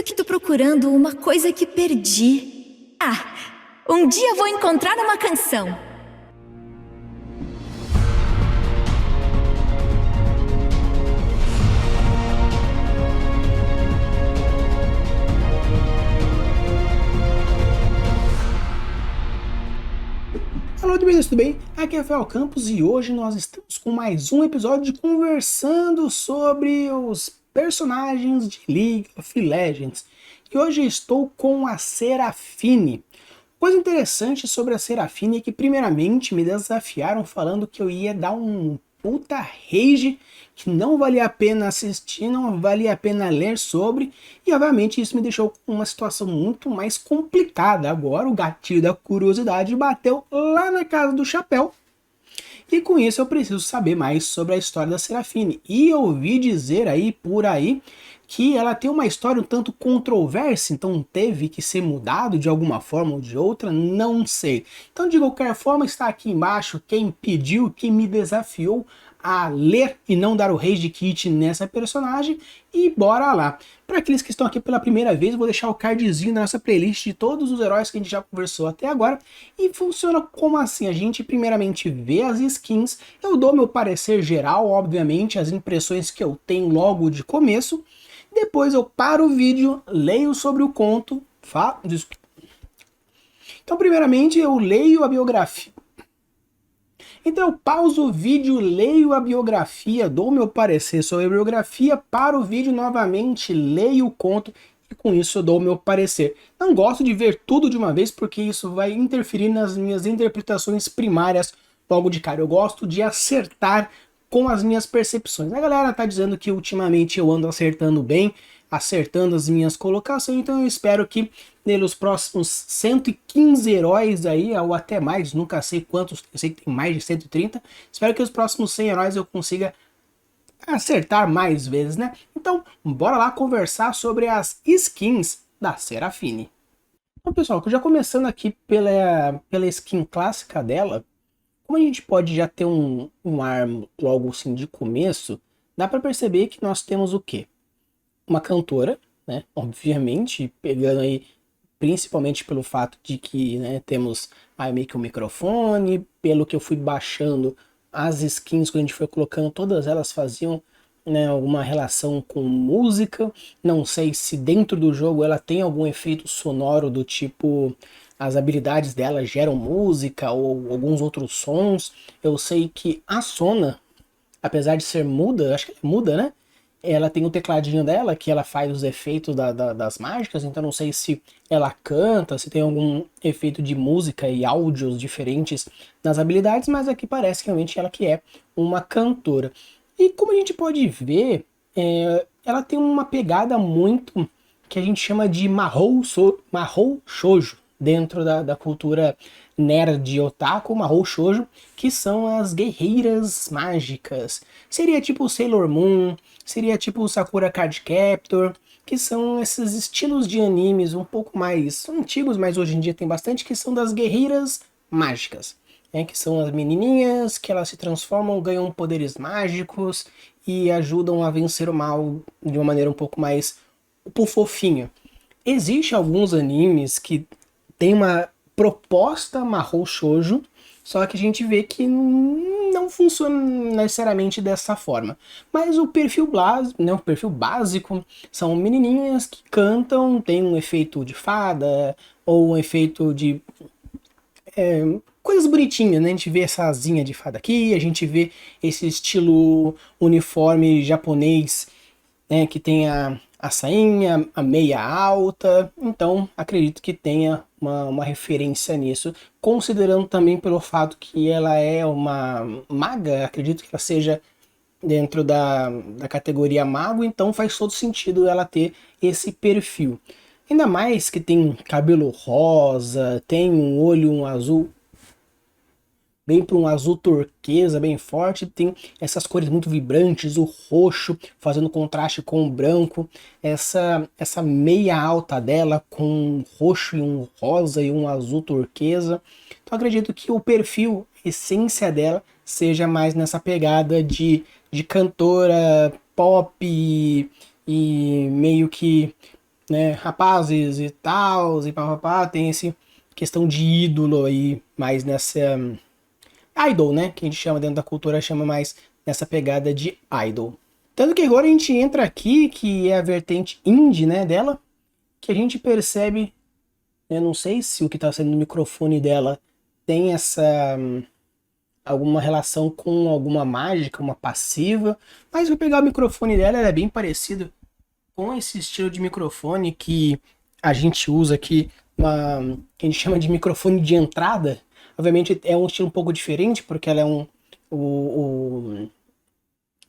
Sinto que tô procurando uma coisa que perdi. Ah, um dia vou encontrar uma canção. Alô, bem-vindos, tudo bem? Aqui é Rafael Campos e hoje nós estamos com mais um episódio de conversando sobre os personagens de League of Legends. E hoje estou com a Seraphine. Coisa interessante sobre a Seraphine é que primeiramente me desafiaram falando que eu ia dar um puta rage, que não valia a pena assistir, não valia a pena ler sobre, e obviamente isso me deixou com uma situação muito mais complicada. Agora o gatilho da curiosidade bateu lá na casa do chapéu, e com isso eu preciso saber mais sobre a história da Seraphine. E eu ouvi dizer aí por aí que ela tem uma história um tanto controversa, então teve que ser mudado de alguma forma ou de outra, não sei. Então de qualquer forma está aqui embaixo quem pediu, quem me desafiou a ler e não dar o rage kit nessa personagem, e bora lá. Para aqueles que estão aqui pela primeira vez, eu vou deixar o cardzinho na nossa playlist de todos os heróis que a gente já conversou até agora. E funciona como assim? A gente primeiramente vê as skins, eu dou meu parecer geral, obviamente, as impressões que eu tenho logo de começo. Depois eu paro o vídeo, leio sobre o conto, Então primeiramente eu leio a biografia. Então eu pauso o vídeo, leio a biografia, dou meu parecer sobre a biografia, paro o vídeo novamente, leio o conto e com isso eu dou meu parecer. Não gosto de ver tudo de uma vez porque isso vai interferir nas minhas interpretações primárias logo de cara. Eu gosto de acertar com as minhas percepções. A galera tá dizendo que ultimamente eu ando acertando bem, acertando as minhas colocações, então eu espero que nos próximos 115 heróis aí, ou até mais, nunca sei quantos, eu sei que tem mais de 130, espero que os próximos 100 heróis eu consiga acertar mais vezes, né? Então, bora lá conversar sobre as skins da Seraphine. Então, pessoal, já começando aqui pela skin clássica dela, como a gente pode já ter um ar logo assim de começo, dá para perceber que nós temos o quê? Uma cantora, né? Obviamente, pegando aí principalmente pelo fato de que, né, temos aí meio que um microfone, pelo que eu fui baixando as skins, quando a gente foi colocando, todas elas faziam, né, alguma relação com música. Não sei se dentro do jogo ela tem algum efeito sonoro do tipo as habilidades dela geram música ou alguns outros sons. Eu sei que a Sona, apesar de ser muda, acho que é muda, né? Ela tem o tecladinho dela, que ela faz os efeitos das mágicas, então não sei se ela canta, se tem algum efeito de música e áudios diferentes nas habilidades, mas aqui parece realmente ela que é uma cantora. E como a gente pode ver, ela tem uma pegada muito que a gente chama de Mahou Shoujo, dentro da cultura nerd otaku, Mahou Shoujo, que são as guerreiras mágicas. Seria tipo Sailor Moon, seria tipo Sakura Card Captor, que são esses estilos de animes um pouco mais antigos, mas hoje em dia tem bastante, que são das guerreiras mágicas. Que são as menininhas, que elas se transformam, ganham poderes mágicos e ajudam a vencer o mal de uma maneira um pouco mais fofinha. Existem alguns animes que tem uma proposta Mahou Shoujo, só que a gente vê que não funciona necessariamente dessa forma. Mas o perfil básico são menininhas que cantam, tem um efeito de fada, ou um efeito de coisas bonitinhas, né? A gente vê essa asinha de fada aqui, a gente vê esse estilo uniforme japonês, né, que tem a sainha, a meia alta, então acredito que tenha uma referência nisso, considerando também pelo fato que ela é uma maga, acredito que ela seja dentro da categoria mago, então faz todo sentido ela ter esse perfil. Ainda mais que tem cabelo rosa, tem um olho um azul, bem para um azul turquesa bem forte, tem essas cores muito vibrantes, o roxo fazendo contraste com o branco, essa meia alta dela com um roxo e um rosa e um azul turquesa. Então acredito que o perfil, a essência dela, seja mais nessa pegada de cantora pop e meio que né, rapazes e tal, e papapá, tem esse questão de ídolo aí, mais nessa idol, né, que a gente chama dentro da cultura, chama mais nessa pegada de idol. Tanto que agora a gente entra aqui, que é a vertente indie, né, dela, que a gente percebe, eu não sei se o que está sendo no microfone dela tem essa alguma relação com alguma mágica, uma passiva, mas eu pegar o microfone dela, ela é bem parecido com esse estilo de microfone que a gente usa aqui, que a gente chama de microfone de entrada. Obviamente é um estilo um pouco diferente, porque ela é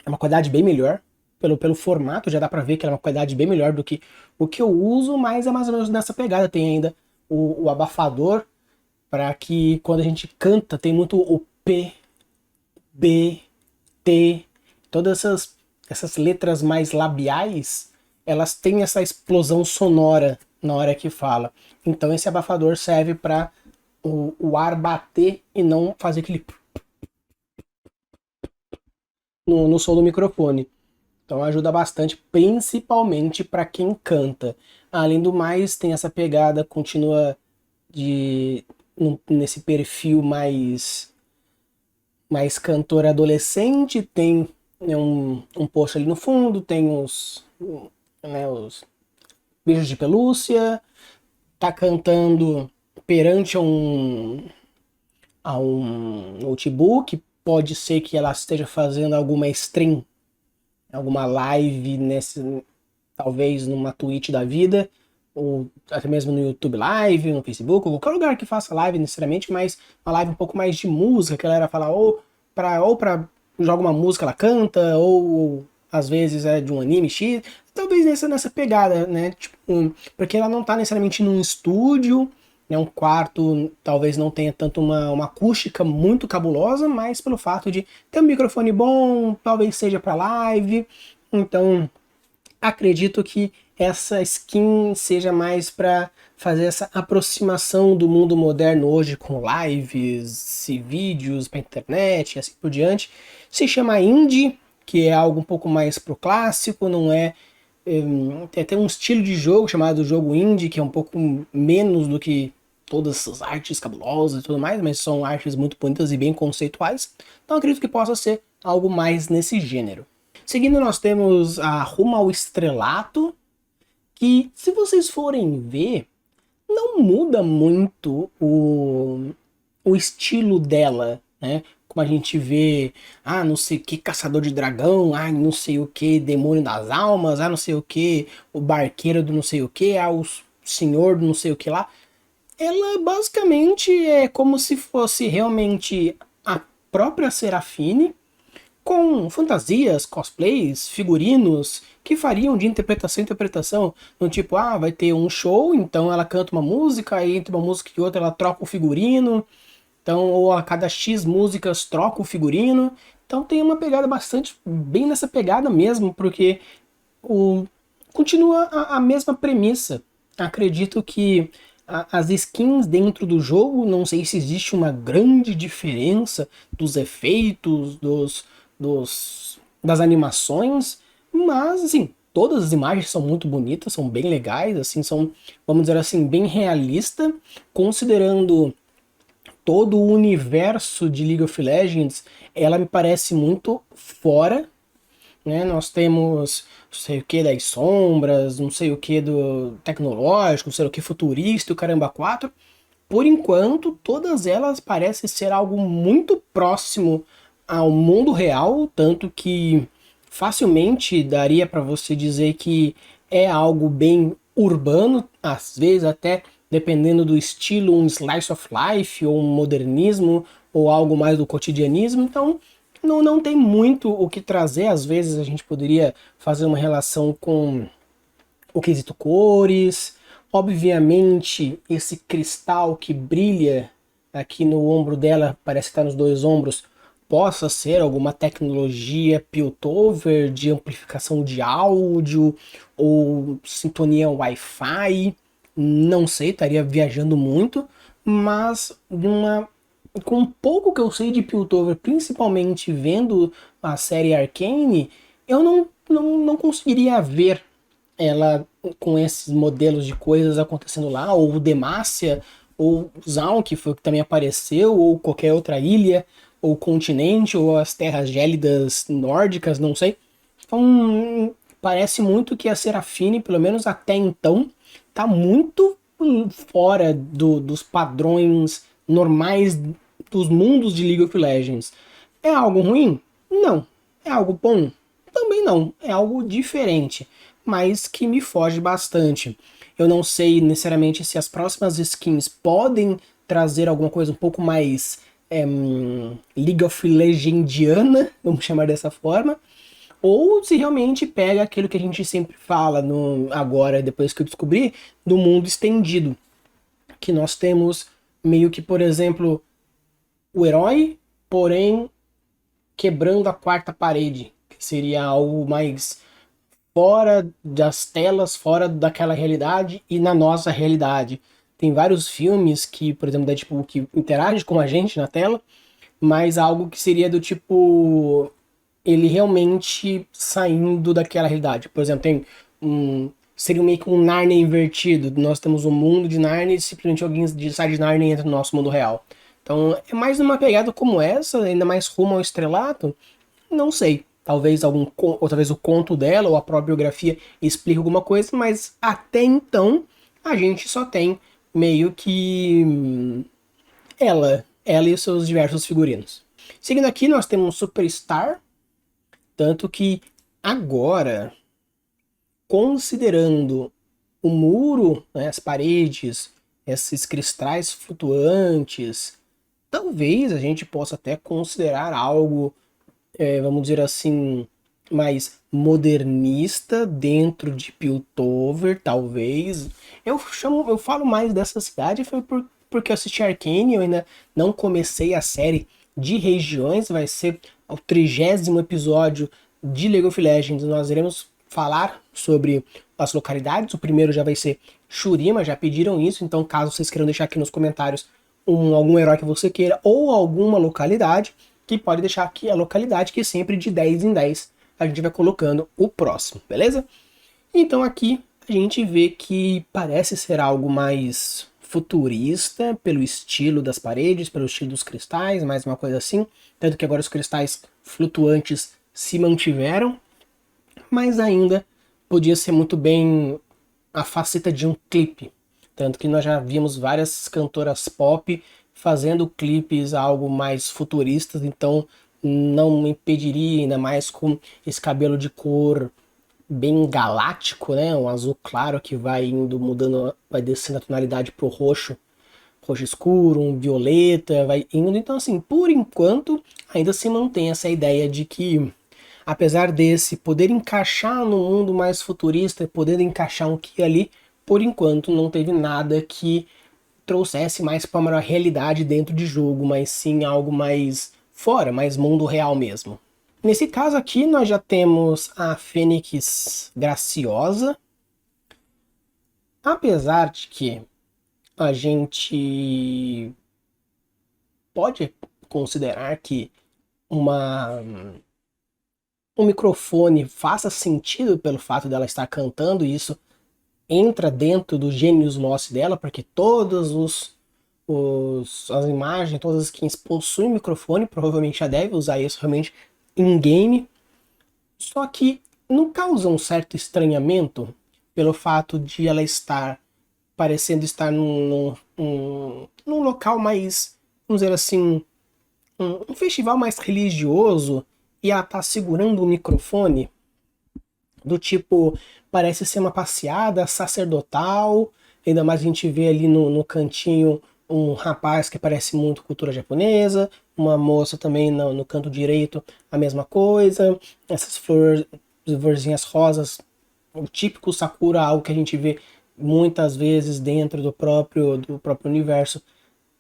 é uma qualidade bem melhor. Pelo formato, já dá pra ver que ela é uma qualidade bem melhor do que o que eu uso, mas é mais ou menos nessa pegada. Tem ainda o abafador, para que quando a gente canta, tem muito o P, B, T, todas essas letras mais labiais, elas têm essa explosão sonora na hora que fala. Então esse abafador serve para o ar bater e não fazer aquele no som do microfone. Então ajuda bastante, principalmente para quem canta. Além do mais, tem essa pegada, continua nesse perfil mais cantor adolescente, tem, né, um post ali no fundo, tem os bichos de pelúcia, tá cantando perante a um notebook, pode ser que ela esteja fazendo alguma stream, alguma live talvez numa Twitch da vida, ou até mesmo no YouTube Live, no Facebook, ou qualquer lugar que faça live necessariamente, mas uma live um pouco mais de música, que a galera fala ou pra joga uma música ela canta, ou às vezes é de um anime X, talvez nessa pegada, né? Tipo, porque ela não tá necessariamente num estúdio, né? Um quarto talvez não tenha tanto uma acústica muito cabulosa, mas pelo fato de ter um microfone bom, talvez seja para live, então acredito que essa skin seja mais para fazer essa aproximação do mundo moderno hoje com lives e vídeos para internet e assim por diante. Se chama indie, que é algo um pouco mais pro clássico, não é tem até um estilo de jogo chamado jogo indie, que é um pouco menos do que todas essas artes cabulosas e tudo mais, mas são artes muito bonitas e bem conceituais. Então acredito que possa ser algo mais nesse gênero. Seguindo, nós temos a Rumo ao Estrelato, que, se vocês forem ver, não muda muito o estilo dela, né? Como a gente vê, não sei o que, Caçador de Dragão, não sei o que, Demônio das Almas, não sei o que, o Barqueiro do não sei o que, o Senhor do não sei o que lá. Ela basicamente é como se fosse realmente a própria Serafine, com fantasias, cosplays, figurinos que fariam de interpretação em interpretação, no tipo, vai ter um show, então ela canta uma música, aí entre uma música e outra ela troca o figurino, então, ou a cada X músicas troca o figurino, então tem uma pegada bastante, bem nessa pegada mesmo, porque continua a mesma premissa. Acredito que as skins dentro do jogo, não sei se existe uma grande diferença dos efeitos, das animações, mas assim, todas as imagens são muito bonitas, são bem legais, assim, são, vamos dizer assim, bem realista, considerando todo o universo de League of Legends, ela me parece muito fora, né? Nós temos não sei o que das sombras, não sei o que do tecnológico, não sei o que futurista, o caramba 4. Por enquanto, todas elas parecem ser algo muito próximo ao mundo real, tanto que facilmente daria para você dizer que é algo bem urbano, às vezes até dependendo do estilo, um slice of life, ou um modernismo, ou algo mais do cotidianismo, então não tem muito o que trazer, às vezes a gente poderia fazer uma relação com o quesito cores, obviamente esse cristal que brilha aqui no ombro dela, parece estar nos dois ombros, possa ser alguma tecnologia Piltover de amplificação de áudio ou sintonia Wi-Fi, não sei, estaria viajando muito, mas com um pouco que eu sei de Piltover, principalmente vendo a série Arcane, eu não conseguiria ver ela com esses modelos de coisas acontecendo lá, ou Demacia, ou Zaun, que foi o que também apareceu, ou qualquer outra ilha, ou continente, ou as terras gélidas nórdicas, não sei. Então, parece muito que a Serafine, pelo menos até então, tá muito fora dos padrões normais dos mundos de League of Legends. É algo ruim? Não. É algo bom? Também não. É algo diferente, mas que me foge bastante. Eu não sei necessariamente se as próximas skins podem trazer alguma coisa um pouco mais League of Legendiana, vamos chamar dessa forma, ou se realmente pega aquilo que a gente sempre fala agora, depois que eu descobri, do mundo estendido. Que nós temos meio que, por exemplo, o herói, porém quebrando a quarta parede, que seria algo mais fora das telas, fora daquela realidade e na nossa realidade. Tem vários filmes que, por exemplo, Deadpool, que interage com a gente na tela, mas algo que seria do tipo ele realmente saindo daquela realidade. Por exemplo, tem seria meio que um Narnia invertido. Nós temos um mundo de Narnia e simplesmente alguém sai de Narnia e entra no nosso mundo real. Então é mais uma pegada como essa, ainda mais rumo ao estrelato. Não sei. Ou talvez o conto dela ou a própria biografia explique alguma coisa, mas até então a gente só tem meio que ela e os seus diversos figurinos. Seguindo aqui, nós temos Superstar, tanto que agora, considerando o muro, né, as paredes, esses cristais flutuantes, talvez a gente possa até considerar algo, vamos dizer assim, mais modernista dentro de Piltover, talvez. Eu falo mais dessa cidade porque eu assisti Arcane, eu ainda não comecei a série de regiões, vai ser o 30º episódio de League of Legends. Nós iremos falar sobre as localidades. O primeiro já vai ser Shurima, já pediram isso, então caso vocês queiram deixar aqui nos comentários algum herói que você queira ou alguma localidade, que pode deixar aqui a localidade, que sempre de 10 em 10 a gente vai colocando o próximo, beleza? Então aqui a gente vê que parece ser algo mais futurista, pelo estilo das paredes, pelo estilo dos cristais, mais uma coisa assim, tanto que agora os cristais flutuantes se mantiveram, mas ainda podia ser muito bem a faceta de um clipe, tanto que nós já vimos várias cantoras pop fazendo clipes algo mais futuristas, então não me impediria, ainda mais com esse cabelo de cor bem galáctico, né? Um azul claro que vai indo mudando, vai descendo a tonalidade pro roxo, roxo escuro, um violeta, vai indo. Então, assim, por enquanto, ainda se mantém essa ideia de que, apesar desse poder encaixar no mundo mais futurista, poder encaixar um que ali, por enquanto não teve nada que trouxesse mais para uma realidade dentro de jogo, mas sim algo mais fora, mais mundo real mesmo. Nesse caso aqui, nós já temos a Fênix Graciosa, apesar de que a gente pode considerar que um microfone faça sentido pelo fato dela estar cantando, e isso entra dentro do Genius Loss dela, porque todas as imagens, todas as skins possuem microfone, provavelmente já deve usar isso realmente in-game, só que não causa um certo estranhamento pelo fato de ela estar parecendo estar num local mais, vamos dizer assim, um festival mais religioso, e ela tá segurando um microfone do tipo, parece ser uma passeada sacerdotal, ainda mais a gente vê ali no cantinho um rapaz que parece muito cultura japonesa, uma moça também no canto direito, a mesma coisa, essas florzinhas rosas, o típico Sakura, algo que a gente vê muitas vezes dentro do próprio universo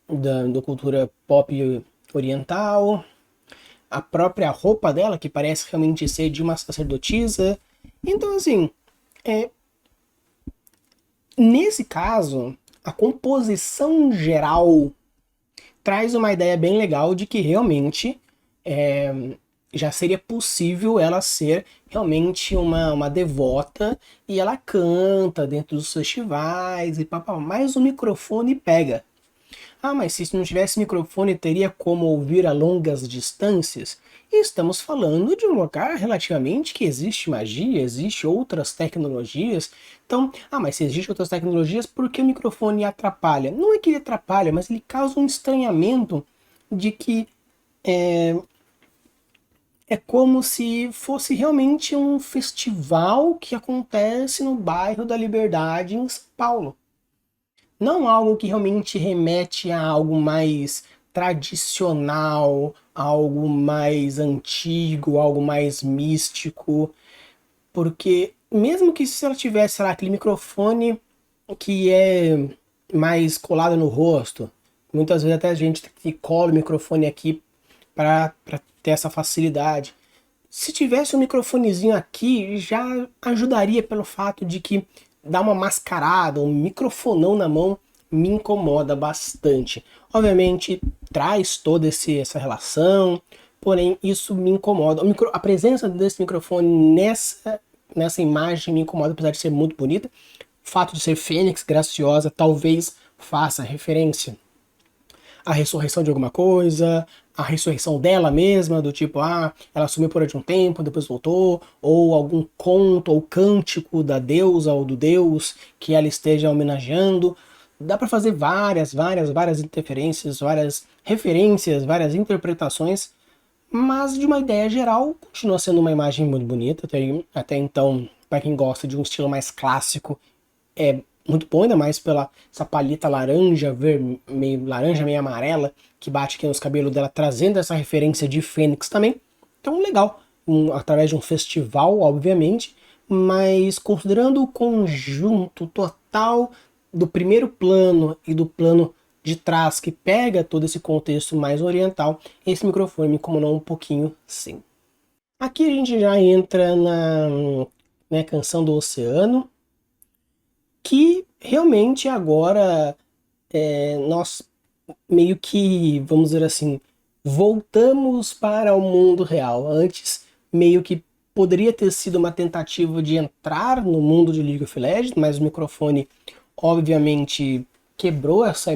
da cultura pop oriental, a própria roupa dela, que parece realmente ser de uma sacerdotisa. Então, assim, nesse caso, a composição geral traz uma ideia bem legal de que realmente já seria possível ela ser realmente uma devota e ela canta dentro dos festivais e papá, mas o microfone pega. Ah, mas se não tivesse microfone, teria como ouvir a longas distâncias? E estamos falando de um lugar relativamente que existe magia, existe outras tecnologias. Então, mas se existem outras tecnologias, por que o microfone atrapalha? Não é que ele atrapalha, mas ele causa um estranhamento de que é como se fosse realmente um festival que acontece no bairro da Liberdade em São Paulo. Não algo que realmente remete a algo mais tradicional, algo mais antigo, algo mais místico, porque mesmo que se ela tivesse, sei lá, aquele microfone que é mais colado no rosto, muitas vezes até a gente que cola o microfone aqui para ter essa facilidade. Se tivesse um microfonezinho aqui, já ajudaria pelo fato de que dar uma mascarada, um microfonão na mão me incomoda bastante. Obviamente traz toda essa relação, porém isso me incomoda. A presença desse microfone nessa imagem me incomoda, apesar de ser muito bonita. O fato de ser fênix, graciosa, talvez faça referência à ressurreição de alguma coisa, a ressurreição dela mesma, do tipo, ela sumiu por um tempo, depois voltou, ou algum conto ou cântico da deusa ou do deus que ela esteja homenageando. Dá para fazer várias interferências, várias referências, várias interpretações, mas de uma ideia geral, continua sendo uma imagem muito bonita. Até então, para quem gosta de um estilo mais clássico, é muito bom, ainda mais pela essa palheta laranja, meio laranja, meio amarela, que bate aqui nos cabelos dela, trazendo essa referência de Fênix também. Então, legal, através de um festival, obviamente, mas considerando o conjunto total do primeiro plano e do plano de trás, que pega todo esse contexto mais oriental, esse microfone me incomodou um pouquinho, sim. Aqui a gente já entra na Canção do Oceano, que realmente agora nós meio que, vamos dizer assim, voltamos para o mundo real. Antes, meio que poderia ter sido uma tentativa de entrar no mundo de League of Legends, mas o microfone, obviamente, quebrou essa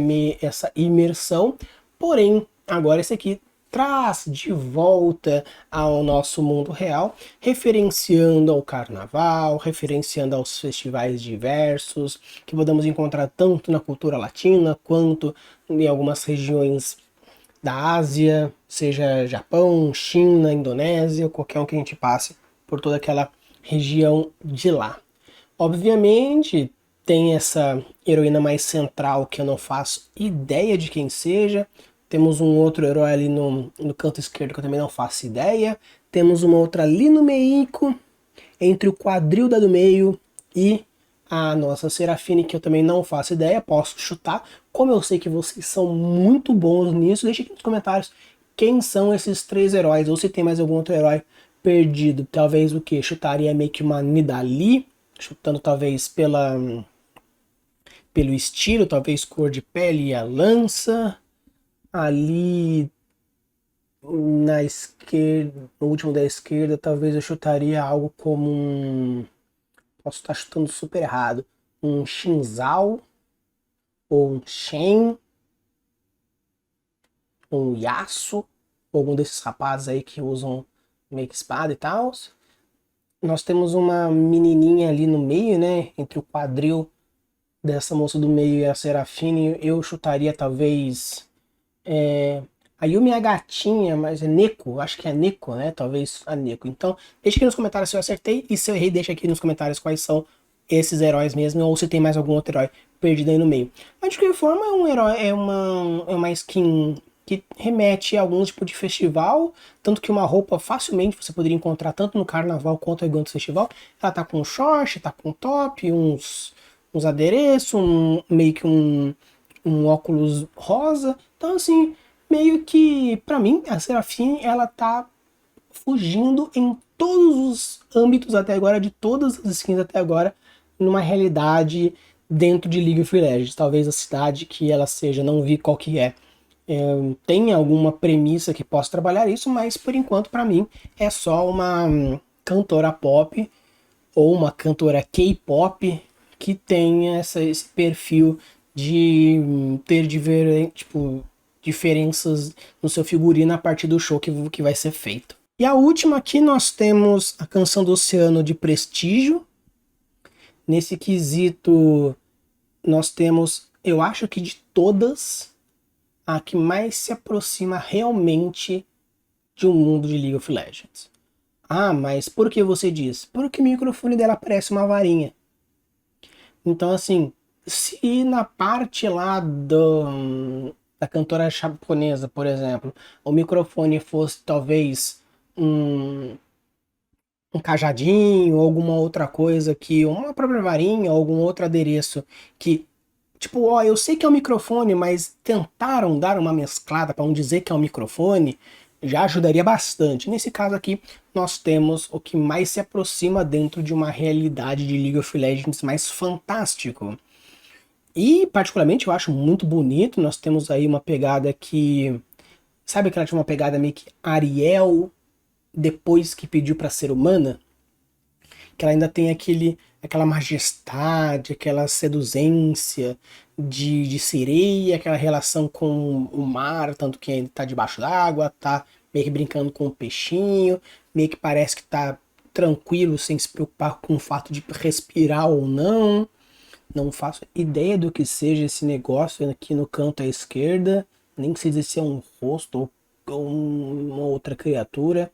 imersão. Porém, agora esse aqui traz de volta ao nosso mundo real, referenciando ao carnaval, referenciando aos festivais diversos, que podemos encontrar tanto na cultura latina, quanto em algumas regiões da Ásia, seja Japão, China, Indonésia, qualquer um que a gente passe por toda aquela região de lá. Obviamente, tem essa heroína mais central que eu não faço ideia de quem seja. Temos um outro herói ali no canto esquerdo que eu também não faço ideia. Temos uma outra ali no meico, entre o quadril da do meio e a nossa Serafine, que eu também não faço ideia, posso chutar. Como eu sei que vocês são muito bons nisso, deixa aqui nos comentários quem são esses três heróis, ou se tem mais algum outro herói perdido. Talvez o que? Chutaria meio que uma Nidalee, chutando talvez pelo estilo, talvez cor de pele e a lança. Ali na esquerda, no último da esquerda, talvez eu chutaria algo como um... Posso estar chutando super errado. Um Xin Zhao, ou um Shen, ou um Yasuo, ou algum desses rapazes aí que usam meio que espada e tal. Nós temos uma menininha ali no meio, né? Entre o quadril dessa moça do meio e a Serafine, eu chutaria talvez... A Yumi é a gatinha, mas é Neko, acho que é Neko, né? Talvez a Neko. Então, deixa aqui nos comentários se eu acertei, e se eu errei, deixa aqui nos comentários quais são esses heróis mesmo, ou se tem mais algum outro herói perdido aí no meio. Mas de qualquer forma, é um herói, é uma skin que remete a algum tipo de festival, tanto que uma roupa facilmente você poderia encontrar tanto no carnaval quanto em outro festival. Ela tá com um short, tá com um top, uns adereços, meio que um óculos rosa. Então, assim, meio que, pra mim, a Serafine, ela tá fugindo em todos os âmbitos até agora, de todas as skins até agora, numa realidade dentro de League of Legends. Talvez a cidade que ela seja, não vi qual que é Tem alguma premissa que possa trabalhar isso, mas por enquanto para mim é só uma cantora pop ou uma cantora K-pop que tem esse perfil de ter tipo, diferenças no seu figurino a partir do show que vai ser feito. E a última aqui nós temos a Canção do Oceano de Prestígio. Nesse quesito nós temos, eu acho que de todas, a que mais se aproxima realmente de um mundo de League of Legends. Ah, mas por que você diz? Porque o microfone dela parece uma varinha. Então, assim, se na parte lá da cantora japonesa, por exemplo, o microfone fosse talvez um cajadinho, ou alguma outra coisa que, uma própria varinha, ou algum outro adereço que, tipo, ó, eu sei que é um microfone, mas tentaram dar uma mesclada para não dizer que é um microfone, já ajudaria bastante. Nesse caso aqui, nós temos o que mais se aproxima dentro de uma realidade de League of Legends mais fantástico. E, particularmente, eu acho muito bonito. Nós temos aí uma pegada que... Sabe que ela tinha uma pegada meio que Ariel depois que pediu para ser humana? Que ela ainda tem aquela majestade, aquela seduzência de sereia, aquela relação com o mar, tanto que ele tá debaixo d'água, tá meio que brincando com o peixinho, meio que parece que tá tranquilo, sem se preocupar com o fato de respirar ou não. Não faço ideia do que seja esse negócio aqui no canto à esquerda, nem sei dizer se é um rosto ou uma outra criatura.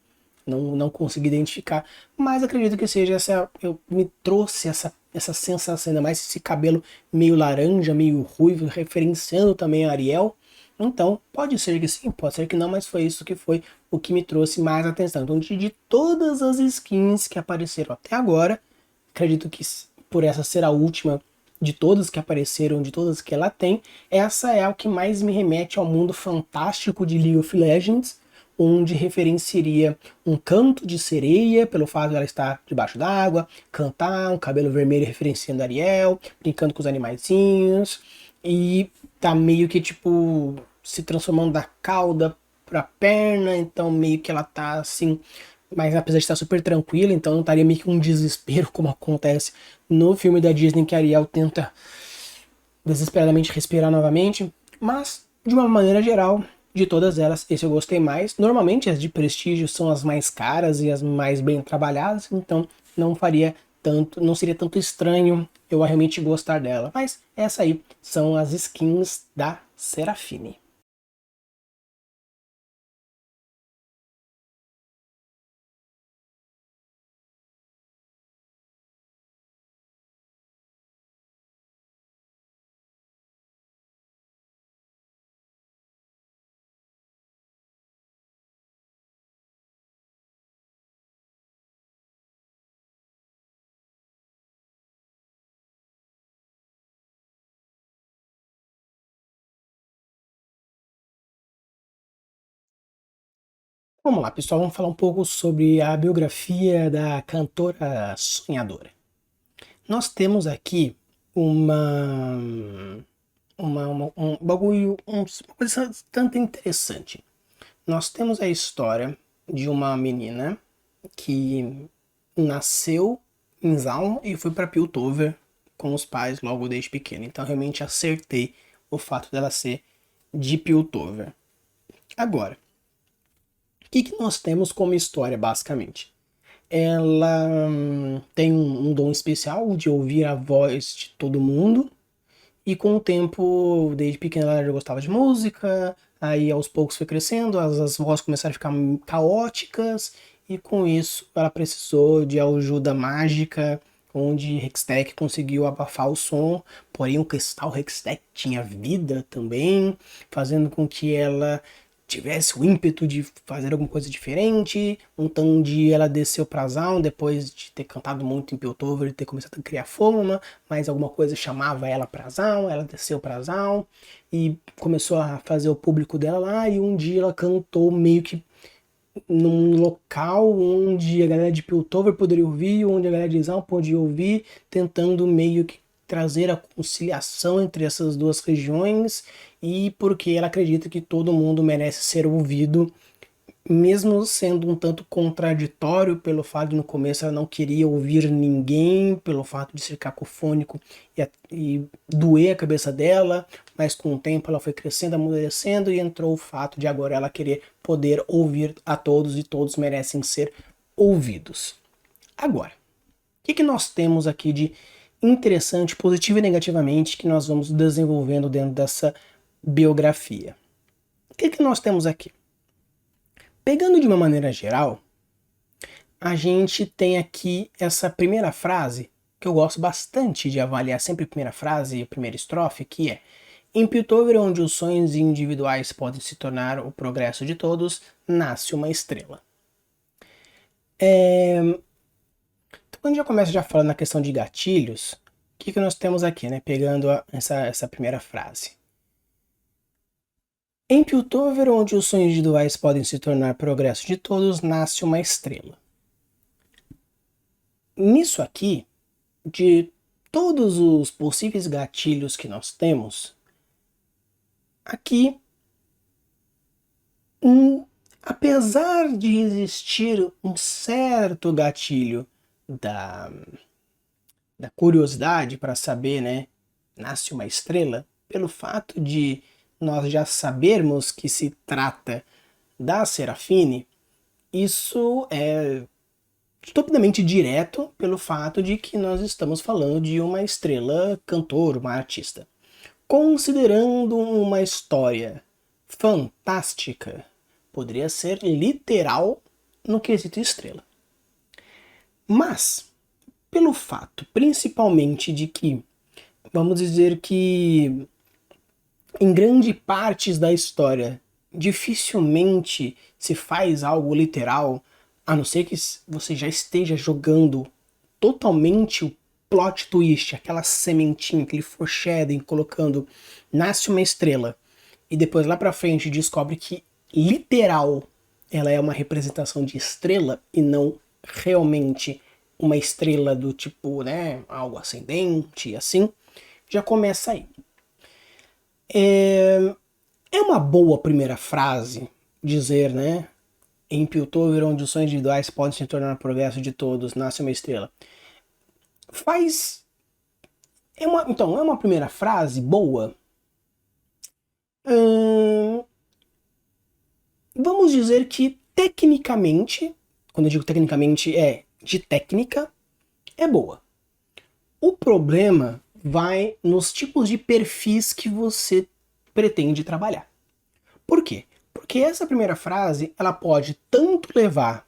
Não consegui identificar, mas acredito que seja me trouxe essa sensação, ainda mais esse cabelo meio laranja, meio ruivo, referenciando também a Ariel. Então, pode ser que sim, pode ser que não, mas foi isso que foi o que me trouxe mais atenção. Então, de todas as skins que apareceram até agora, acredito que por essa ser a última de todas que apareceram, de todas que ela tem, essa é a que mais me remete ao mundo fantástico de League of Legends, onde referenciaria um canto de sereia, pelo fato de ela estar debaixo d'água, cantar, um cabelo vermelho referenciando Ariel, brincando com os animaizinhos, e tá meio que tipo se transformando da cauda pra perna, então meio que ela tá assim, mas apesar de estar super tranquila, então não estaria meio que um desespero como acontece no filme da Disney que Ariel tenta desesperadamente respirar novamente, mas de uma maneira geral, de todas elas, esse eu gostei mais. Normalmente as de prestígio são as mais caras e as mais bem trabalhadas, então não seria tanto estranho eu realmente gostar dela. Mas essa aí são as skins da Seraphine. Vamos lá, pessoal, vamos falar um pouco sobre a biografia da cantora sonhadora. Nós temos aqui uma um bagulho, uma coisa tanto interessante. Nós temos a história de uma menina que nasceu em Zaun e foi para Piltover com os pais logo desde pequena. Então realmente acertei o fato dela ser de Piltover. Agora, o que nós temos como história basicamente? Ela tem um dom especial de ouvir a voz de todo mundo. E com o tempo, desde pequena ela já gostava de música, aí aos poucos foi crescendo, as vozes começaram a ficar caóticas, e com isso ela precisou de ajuda mágica, onde Hextech conseguiu abafar o som, porém o cristal Hextech tinha vida também, fazendo com que ela tivesse o ímpeto de fazer alguma coisa diferente. Então um dia ela desceu pra Zaun, depois de ter cantado muito em Piltover e ter começado a criar fama, mas alguma coisa chamava ela pra Zaun, ela desceu pra Zaun e começou a fazer o público dela lá, e um dia ela cantou meio que num local onde a galera de Piltover poderia ouvir, onde a galera de Zaun podia ouvir, tentando meio que trazer a conciliação entre essas duas regiões e porque ela acredita que todo mundo merece ser ouvido, mesmo sendo um tanto contraditório pelo fato de no começo ela não queria ouvir ninguém, pelo fato de ser cacofônico e doer a cabeça dela, mas com o tempo ela foi crescendo, amadurecendo e entrou o fato de agora ela querer poder ouvir a todos e todos merecem ser ouvidos. Agora, o que nós temos aqui de interessante, positivo e negativamente, que nós vamos desenvolvendo dentro dessa biografia? O que nós temos aqui? Pegando de uma maneira geral, a gente tem aqui essa primeira frase, que eu gosto bastante de avaliar sempre a primeira frase e a primeira estrofe, que é: em Piltover, onde os sonhos individuais podem se tornar o progresso de todos, nasce uma estrela. Então, quando já começa falando na questão de gatilhos, o que nós temos aqui, né? Pegando essa primeira frase. Em Piltover, onde os sonhos individuais podem se tornar progresso de todos, nasce uma estrela. Nisso aqui, de todos os possíveis gatilhos que nós temos, aqui, apesar de existir um certo gatilho da curiosidade para saber, né, nasce uma estrela, pelo fato de nós já sabermos que se trata da Serafine, isso é estupidamente direto pelo fato de que nós estamos falando de uma estrela cantora, uma artista. Considerando uma história fantástica, poderia ser literal no quesito estrela. Mas, pelo fato principalmente de que, vamos dizer que em grande partes da história dificilmente se faz algo literal, a não ser que você já esteja jogando totalmente o plot twist, aquela sementinha, aquele foreshadowing, colocando nasce uma estrela e depois lá pra frente descobre que literal ela é uma representação de estrela e não realmente uma estrela do tipo, né, algo ascendente, assim, já começa aí. É uma boa primeira frase dizer, né, em Piltover, onde os sonhos individuais podem se tornar progresso de todos, nasce uma estrela. Então, é uma primeira frase boa? Vamos dizer que tecnicamente, quando eu digo tecnicamente de técnica, é boa. O problema vai nos tipos de perfis que você pretende trabalhar. Por quê? Porque essa primeira frase, ela pode tanto levar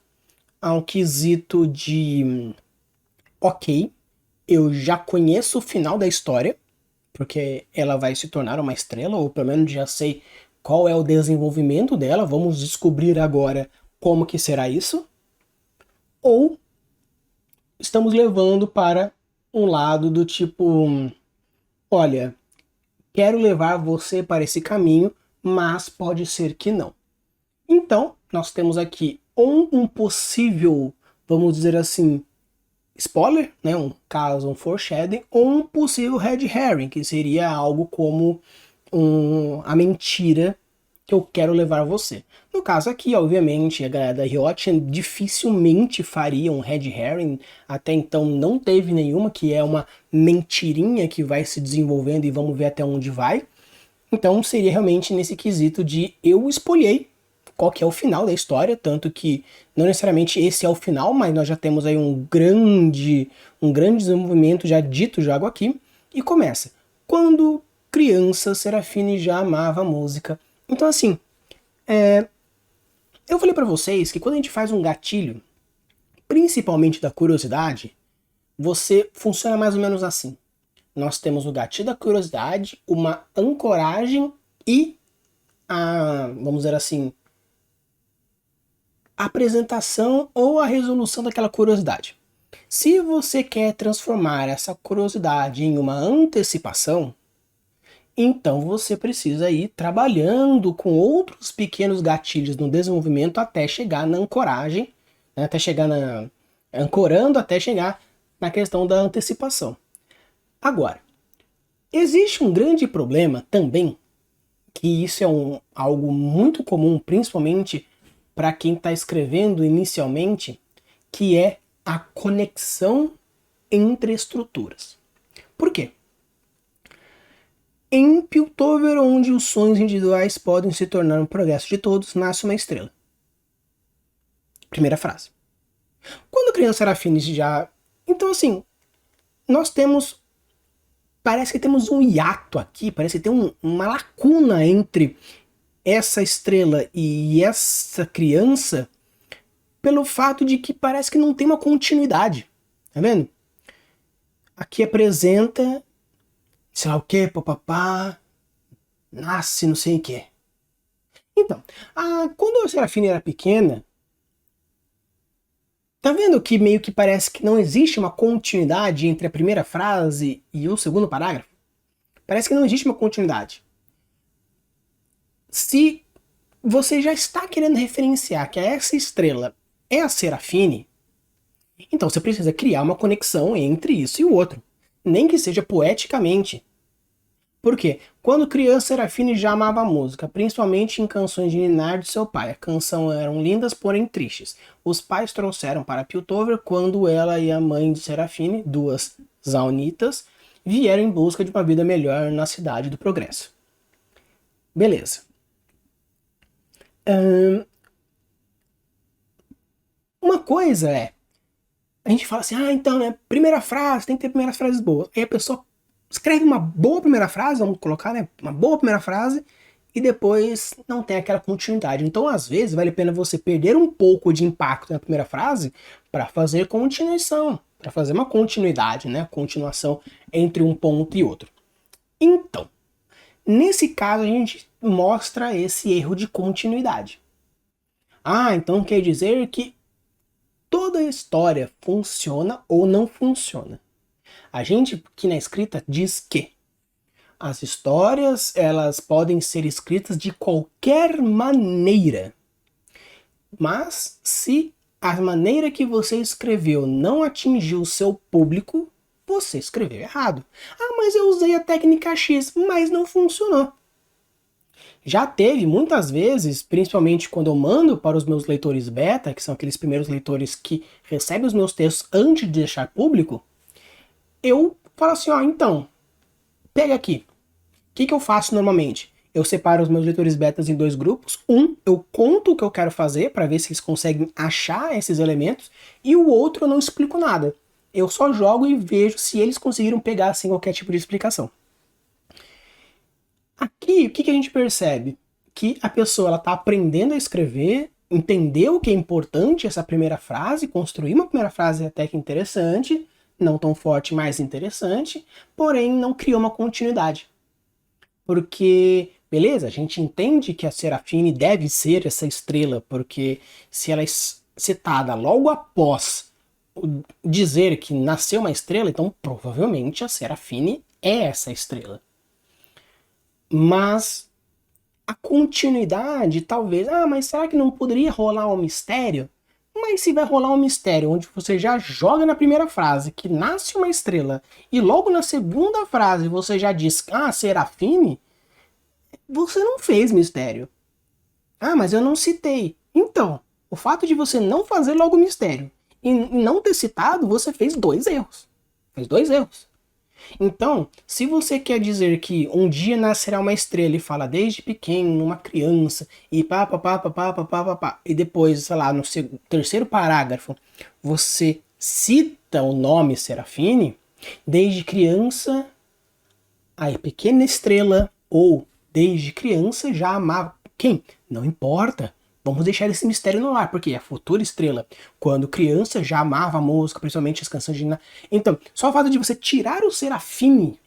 a um quesito de ok, eu já conheço o final da história, porque ela vai se tornar uma estrela, ou pelo menos já sei qual é o desenvolvimento dela, vamos descobrir agora como que será isso. Ou estamos levando para um lado do tipo, olha, quero levar você para esse caminho, mas pode ser que não. Então, nós temos aqui um possível, vamos dizer assim, spoiler, né, um foreshadowing, ou um possível red herring, que seria algo como a mentira que eu quero levar você. No caso aqui, obviamente, a galera da Riot dificilmente faria um red herring, até então não teve nenhuma, que é uma mentirinha que vai se desenvolvendo e vamos ver até onde vai. Então seria realmente nesse quesito de eu espolhei qual que é o final da história, tanto que não necessariamente esse é o final, mas nós já temos aí um grande desenvolvimento já dito já aqui, e começa. Quando criança, Serafine já amava música. Então assim, eu falei pra vocês que quando a gente faz um gatilho, principalmente da curiosidade, você funciona mais ou menos assim. Nós temos o gatilho da curiosidade, uma ancoragem e vamos dizer assim, a apresentação ou a resolução daquela curiosidade. Se você quer transformar essa curiosidade em uma antecipação, então você precisa ir trabalhando com outros pequenos gatilhos no desenvolvimento até chegar na ancoragem, né, ancorando até chegar na questão da antecipação. Agora, Existe um grande problema também, que isso é algo muito comum, principalmente para quem está escrevendo inicialmente, que é a conexão entre estruturas. Por quê? Em Piltover, onde os sonhos individuais podem se tornar um progresso de todos, nasce uma estrela. Primeira frase. Quando a criança era Serafine já... Então, assim, nós temos... Parece que temos um hiato aqui, parece que tem uma lacuna entre essa estrela e essa criança, pelo fato de que parece que não tem uma continuidade. Tá vendo? Aqui apresenta, sei lá o que, papapá, nasce não sei o que. Então, quando a Serafine era pequena, tá vendo que meio que parece que não existe uma continuidade entre a primeira frase e o segundo parágrafo? Parece que não existe uma continuidade. Se você já está querendo referenciar que essa estrela é a Serafine, então você precisa criar uma conexão entre isso e o outro. Nem que seja poeticamente. Por quê? Quando criança, Serafine já amava a música, principalmente em canções de ninar de seu pai. As canções eram lindas, porém tristes. Os pais trouxeram para Piltover quando ela e a mãe de Serafine, duas Zaunitas, vieram em busca de uma vida melhor na cidade do progresso. Beleza. Uma coisa é, a gente fala assim, então, né, primeira frase, tem que ter primeiras frases boas. Aí a pessoa escreve uma boa primeira frase, vamos colocar, né, uma boa primeira frase, e depois não tem aquela continuidade. Então, às vezes, vale a pena você perder um pouco de impacto na primeira frase para fazer continuação, para fazer uma continuidade, né, continuação entre um ponto e outro. Então, nesse caso, a gente mostra esse erro de continuidade. Então quer dizer que toda história funciona ou não funciona. A gente aqui na escrita diz que as histórias elas podem ser escritas de qualquer maneira. Mas se a maneira que você escreveu não atingiu o seu público, você escreveu errado. Mas eu usei a técnica X, mas não funcionou. Já teve muitas vezes, principalmente quando eu mando para os meus leitores beta, que são aqueles primeiros leitores que recebem os meus textos antes de deixar público, eu falo assim, então, pega aqui. O que eu faço normalmente? Eu separo os meus leitores betas em dois grupos. Eu conto o que eu quero fazer para ver se eles conseguem achar esses elementos, e o outro eu não explico nada. Eu só jogo e vejo se eles conseguiram pegar sem qualquer tipo de explicação. Aqui, o que a gente percebe? Que a pessoa está aprendendo a escrever, entendeu que é importante essa primeira frase, construir uma primeira frase até que interessante, não tão forte, mas interessante, porém não criou uma continuidade. Porque, beleza, a gente entende que a Serafine deve ser essa estrela, porque se ela é citada logo após dizer que nasceu uma estrela, então provavelmente a Serafine é essa estrela. Mas a continuidade, talvez, mas será que não poderia rolar um mistério? Mas se vai rolar um mistério onde você já joga na primeira frase que nasce uma estrela e logo na segunda frase você já diz, Serafine, você não fez mistério. Mas eu não citei. Então, o fato de você não fazer logo mistério e não ter citado, você fez dois erros. Fez dois erros. Então, se você quer dizer que um dia nascerá uma estrela e fala desde pequeno, numa criança, e e depois, sei lá, no terceiro parágrafo, você cita o nome Serafine, desde criança, a pequena estrela, ou desde criança já amava quem? Não importa. Vamos deixar esse mistério no ar, porque a futura estrela, quando criança, já amava a música, principalmente as canções de Ninar. Então, só o fato de você tirar o Serafine,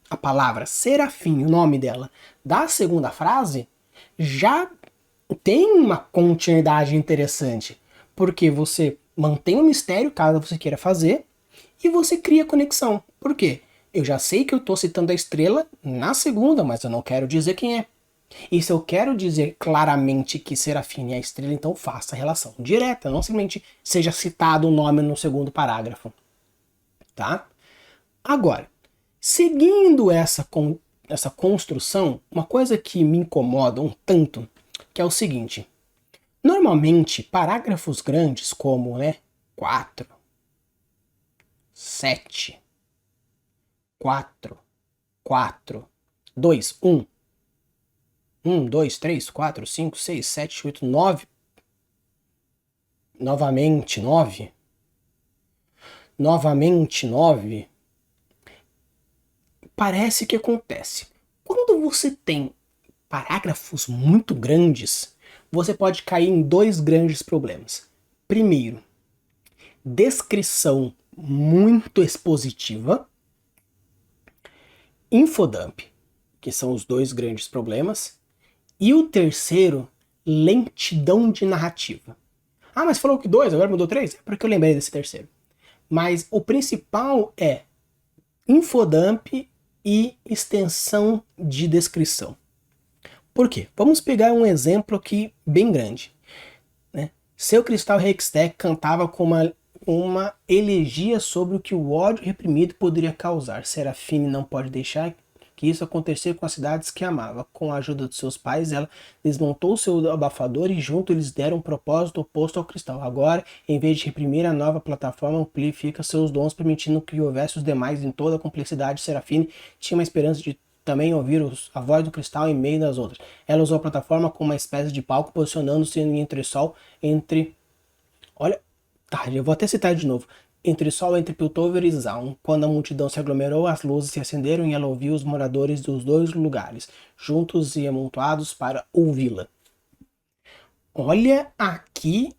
a palavra Serafine, o nome dela, da segunda frase, já tem uma continuidade interessante. Porque você mantém o mistério, caso você queira fazer, e você cria conexão. Por quê? Eu já sei que eu estou citando a estrela na segunda, mas eu não quero dizer quem é. E se eu quero dizer claramente que Serafine é a estrela, então faça a relação direta, não simplesmente seja citado o nome no segundo parágrafo. Tá? Agora, Seguindo essa construção, uma coisa que me incomoda um tanto, que é o seguinte. Normalmente, parágrafos grandes como, 4, 7, 4, 4, 2, 1, 1, 2, 3, 4, 5, 6, 7, 8, 9, novamente 9, novamente 9, parece que acontece. Quando você tem parágrafos muito grandes, você pode cair em dois grandes problemas. Primeiro, descrição muito expositiva, infodump, que são os dois grandes problemas, e o terceiro, lentidão de narrativa. Ah, mas falou que 2, agora mudou 3? É porque eu lembrei desse terceiro. Mas o principal é infodump e extensão de descrição. Por quê? Vamos pegar um exemplo aqui bem grande. Seu Cristal Hextech cantava com uma elegia sobre o que o ódio reprimido poderia causar. Serafine não pode deixar que isso acontecesse com as cidades que amava. Com a ajuda de seus pais, ela desmontou seu abafador e junto eles deram um propósito oposto ao cristal. Agora, em vez de reprimir, a nova plataforma amplifica seus dons, permitindo que houvesse os demais em toda a complexidade. Serafine tinha uma esperança de também ouvir a voz do cristal em meio das outras. Ela usou a plataforma como uma espécie de palco, posicionando-se em entresol entre... Olha... Tá, eu vou até citar de novo. Entresol entre Piltover e Zaun. Quando a multidão se aglomerou, as luzes se acenderam e ela ouviu os moradores dos dois lugares, juntos e amontoados para ouvi-la. Olha aqui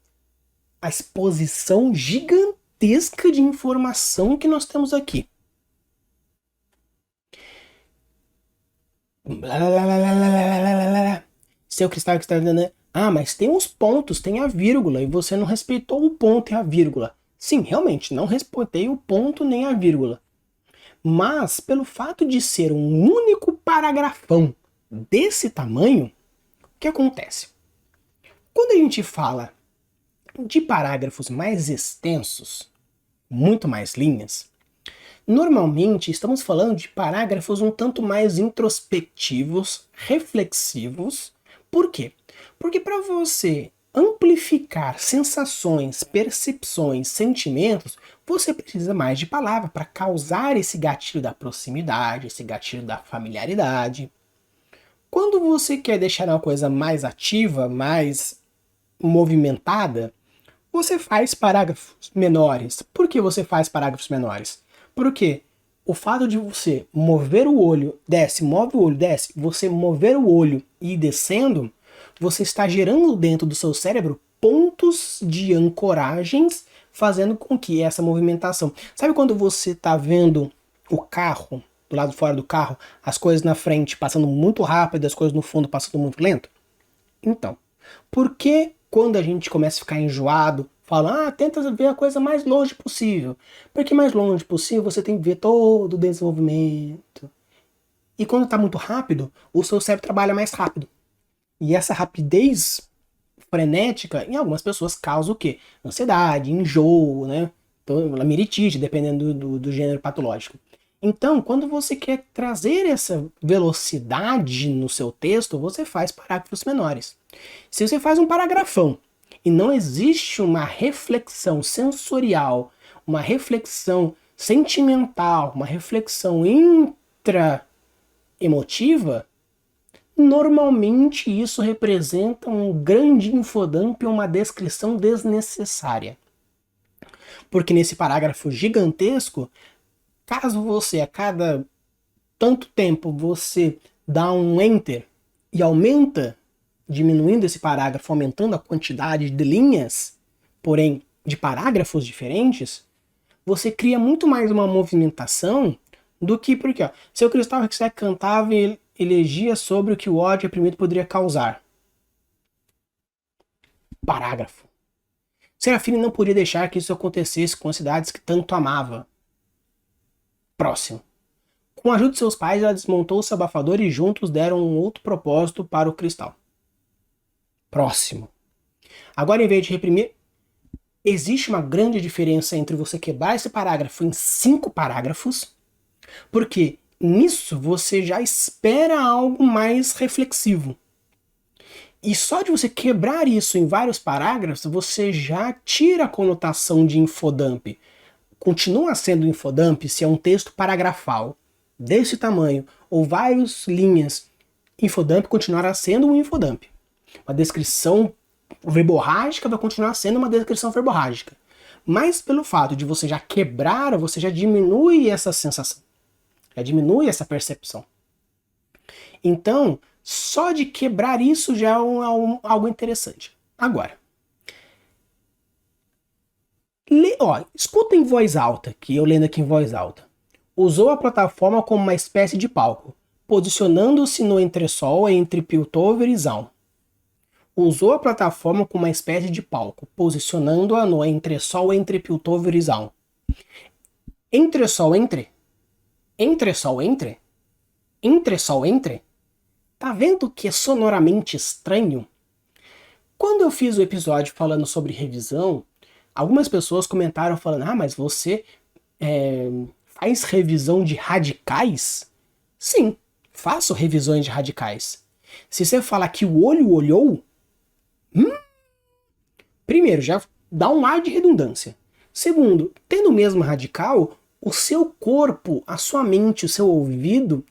a exposição gigantesca de informação que nós temos aqui. Seu cristal que está dando... Ah, mas tem uns pontos, tem a vírgula, e você não respeitou o ponto e a vírgula. Sim, realmente, não respeitei o ponto nem a vírgula. Mas, pelo fato de ser um único paragrafão desse tamanho, o que acontece? Quando a gente fala de parágrafos mais extensos, muito mais linhas, normalmente estamos falando de parágrafos um tanto mais introspectivos, reflexivos. Por quê? Porque para você amplificar sensações, percepções, sentimentos, você precisa mais de palavra para causar esse gatilho da proximidade, esse gatilho da familiaridade. Quando você quer deixar uma coisa mais ativa, mais movimentada, você faz parágrafos menores. Por que você faz parágrafos menores? Porque o fato de você mover o olho, desce, move o olho, desce, você mover o olho e ir descendo, você está gerando dentro do seu cérebro pontos de ancoragens, fazendo com que essa movimentação... Sabe quando você está vendo o carro, do lado de fora do carro, as coisas na frente passando muito rápido, as coisas no fundo passando muito lento? Então, por que quando a gente começa a ficar enjoado, fala, tenta ver a coisa mais longe possível? Porque mais longe possível você tem que ver todo o desenvolvimento. E quando está muito rápido, o seu cérebro trabalha mais rápido. E essa rapidez frenética, em algumas pessoas, causa o quê? Ansiedade, enjoo, lameritite, dependendo do gênero patológico. Então, quando você quer trazer essa velocidade no seu texto, você faz parágrafos menores. Se você faz um paragrafão e não existe uma reflexão sensorial, uma reflexão sentimental, uma reflexão intra-emotiva, normalmente isso representa um grande infodump ou uma descrição desnecessária. Porque nesse parágrafo gigantesco, caso você a cada tanto tempo você dá um enter e aumenta, diminuindo esse parágrafo, aumentando a quantidade de linhas, porém de parágrafos diferentes, você cria muito mais uma movimentação do que porque, seu Cristal Hextech cantava e elegia sobre o que o ódio reprimido poderia causar. Parágrafo. Serafine não podia deixar que isso acontecesse com as cidades que tanto amava. Próximo. Com a ajuda de seus pais, ela desmontou seu abafador e juntos deram um outro propósito para o cristal. Próximo. Agora, em vez de reprimir, existe uma grande diferença entre você quebrar esse parágrafo em 5 parágrafos Porque nisso você já espera algo mais reflexivo. E só de você quebrar isso em vários parágrafos, você já tira a conotação de infodump. Continua sendo infodump se é um texto paragrafal desse tamanho ou várias linhas. Infodump continuará sendo um infodump. Uma descrição verborrágica vai continuar sendo uma descrição verborrágica. Mas pelo fato de você já quebrar, você já diminui essa sensação. Já diminui essa percepção. Então, só de quebrar isso já é algo interessante. Agora, escuta em voz alta, que eu lendo aqui em voz alta. Usou a plataforma como uma espécie de palco, posicionando-se no entresol entre Piltover e Zaun. Usou a plataforma como uma espécie de palco, posicionando-a no entresol entre Piltover e Zaun. Entresol entre? Entresol entre? Entresol entre? Tá vendo que é sonoramente estranho? Quando eu fiz o episódio falando sobre revisão, algumas pessoas comentaram falando, mas você faz revisão de radicais? Sim, faço revisões de radicais. Se você falar que o olho olhou, primeiro, já dá um ar de redundância. Segundo, tendo o mesmo radical, o seu corpo, a sua mente, o seu ouvido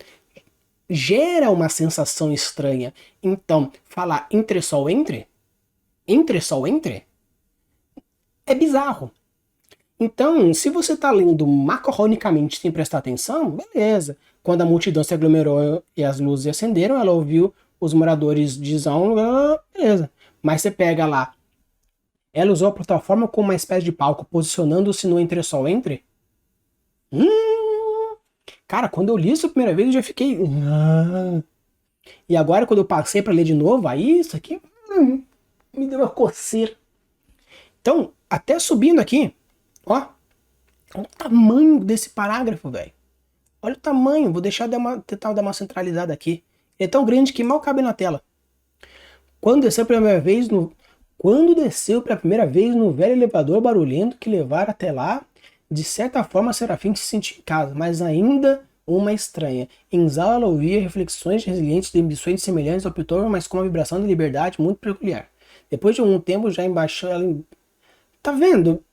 gera uma sensação estranha. Então, falar entresol entre? Entresol entre? É bizarro. Então, se você está lendo macarronicamente sem prestar atenção, beleza. Quando a multidão se aglomerou e as luzes acenderam, ela ouviu os moradores de Zaun, beleza. Mas você pega lá, ela usou a plataforma como uma espécie de palco, posicionando-se no entresol entre? Cara, quando eu li isso a primeira vez, eu já fiquei... E agora, quando eu passei para ler de novo, aí isso aqui me deu uma coceira. Então, até subindo aqui, ó, olha o tamanho desse parágrafo, velho. Olha o tamanho, vou tentar dar uma centralizada aqui. Ele é tão grande que mal cabe na tela. Quando desceu pela primeira vez no velho elevador barulhento que levara até lá, de certa forma Serafim se sentia em casa, mas ainda uma estranha. Em Zaun ela ouvia reflexões resilientes de ambições semelhantes ao Piltover, mas com uma vibração de liberdade muito peculiar. Depois de algum tempo já embaixou ela... Tá vendo?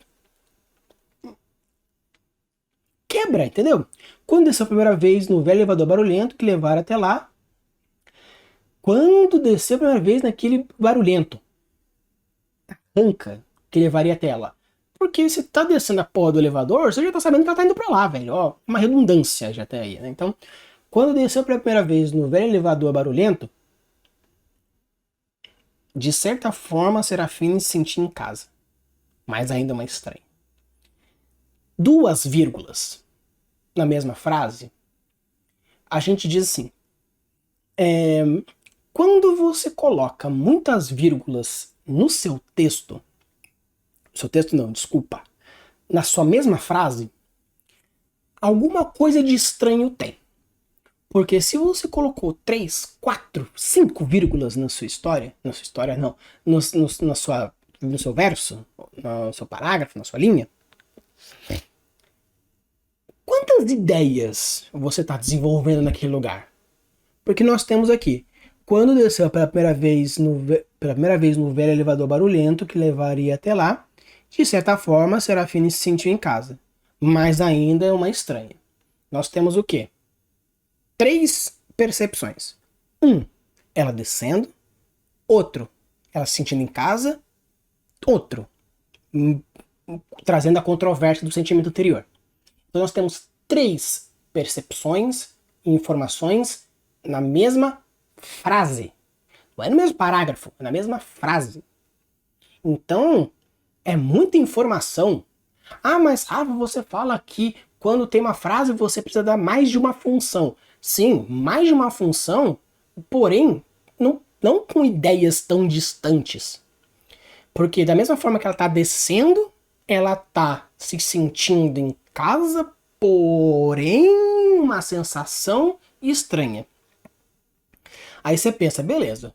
Quebra, entendeu? Quando desceu a primeira vez no velho elevador barulhento que levara até lá, quando desceu a primeira vez naquele barulhento, arranca que levaria até lá. Porque você tá descendo a porra do elevador, você já tá sabendo que ela tá indo pra lá, velho. Ó, uma redundância já até aí, né? Então, quando desceu pela primeira vez no velho elevador barulhento, de certa forma, Serafine se sentia em casa. Mas ainda mais estranho. 2 vírgulas na mesma frase, a gente diz assim, quando você coloca muitas vírgulas no seu texto, na sua mesma frase, alguma coisa de estranho tem. Porque se você colocou 3, 4, 5 vírgulas no seu verso, no seu parágrafo, na sua linha, quantas ideias você está desenvolvendo naquele lugar? Porque nós temos aqui, quando desceu pela primeira vez no velho elevador barulhento que levaria até lá, de certa forma, Serafine se sentiu em casa. Mas ainda é uma estranha. Nós temos o quê? 3 percepções. 1, ela descendo. Outro, ela se sentindo em casa. Outro, trazendo a controvérsia do sentimento anterior. Então nós temos 3 percepções e informações na mesma frase. Não é no mesmo parágrafo, é na mesma frase. Então, é muita informação. Mas Rafa, você fala que quando tem uma frase você precisa dar mais de uma função. Sim, mais de uma função, porém, não com ideias tão distantes. Porque da mesma forma que ela está descendo, ela está se sentindo em casa, porém uma sensação estranha. Aí você pensa, beleza,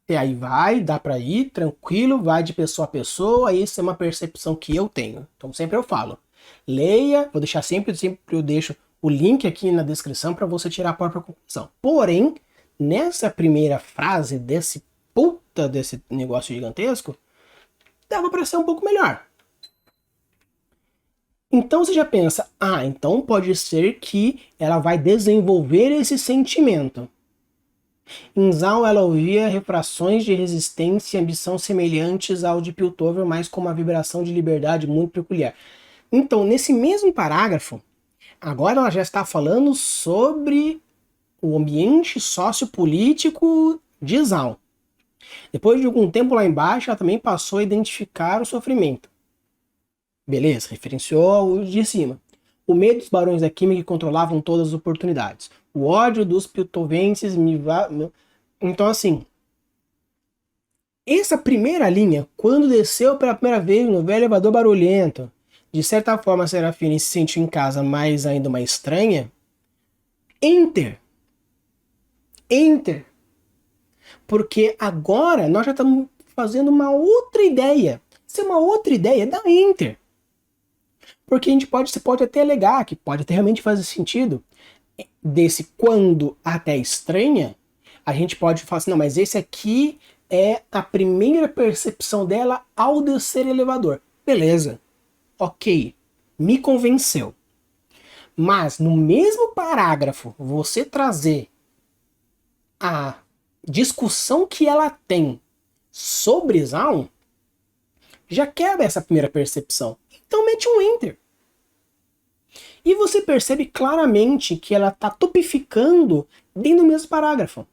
até aí dá pra ir, tranquilo, vai de pessoa a pessoa, isso é uma percepção que eu tenho. Então sempre eu falo, leia, vou deixar sempre eu deixo o link aqui na descrição para você tirar a própria conclusão. Porém, nessa primeira frase desse negócio gigantesco, dava para ser um pouco melhor. Então você já pensa, então pode ser que ela vai desenvolver esse sentimento. Em Zaun ela ouvia refrações de resistência e ambição semelhantes ao de Piltover, mas com uma vibração de liberdade muito peculiar. Então, nesse mesmo parágrafo, agora ela já está falando sobre o ambiente sociopolítico de Zaun. Depois de algum tempo lá embaixo, ela também passou a identificar o sofrimento. Beleza, referenciou o de cima. O medo dos barões da química que controlavam todas as oportunidades. O ódio dos piltovenses Então, assim, essa primeira linha, quando desceu pela primeira vez no velho elevador barulhento, de certa forma a Serafine se sentiu em casa, mas ainda uma estranha. Enter. Porque agora nós já estamos fazendo uma outra ideia. Se é uma outra ideia, dá Enter. Porque você pode até alegar que pode até realmente fazer sentido. Desse quando até estranha, a gente pode falar assim, não, mas esse aqui é a primeira percepção dela ao descer o elevador. Beleza. Ok. Me convenceu. Mas no mesmo parágrafo, você trazer a discussão que ela tem sobre Zaun, já quebra essa primeira percepção. Então mete um Enter. E você percebe claramente que ela está topificando dentro do mesmo parágrafo.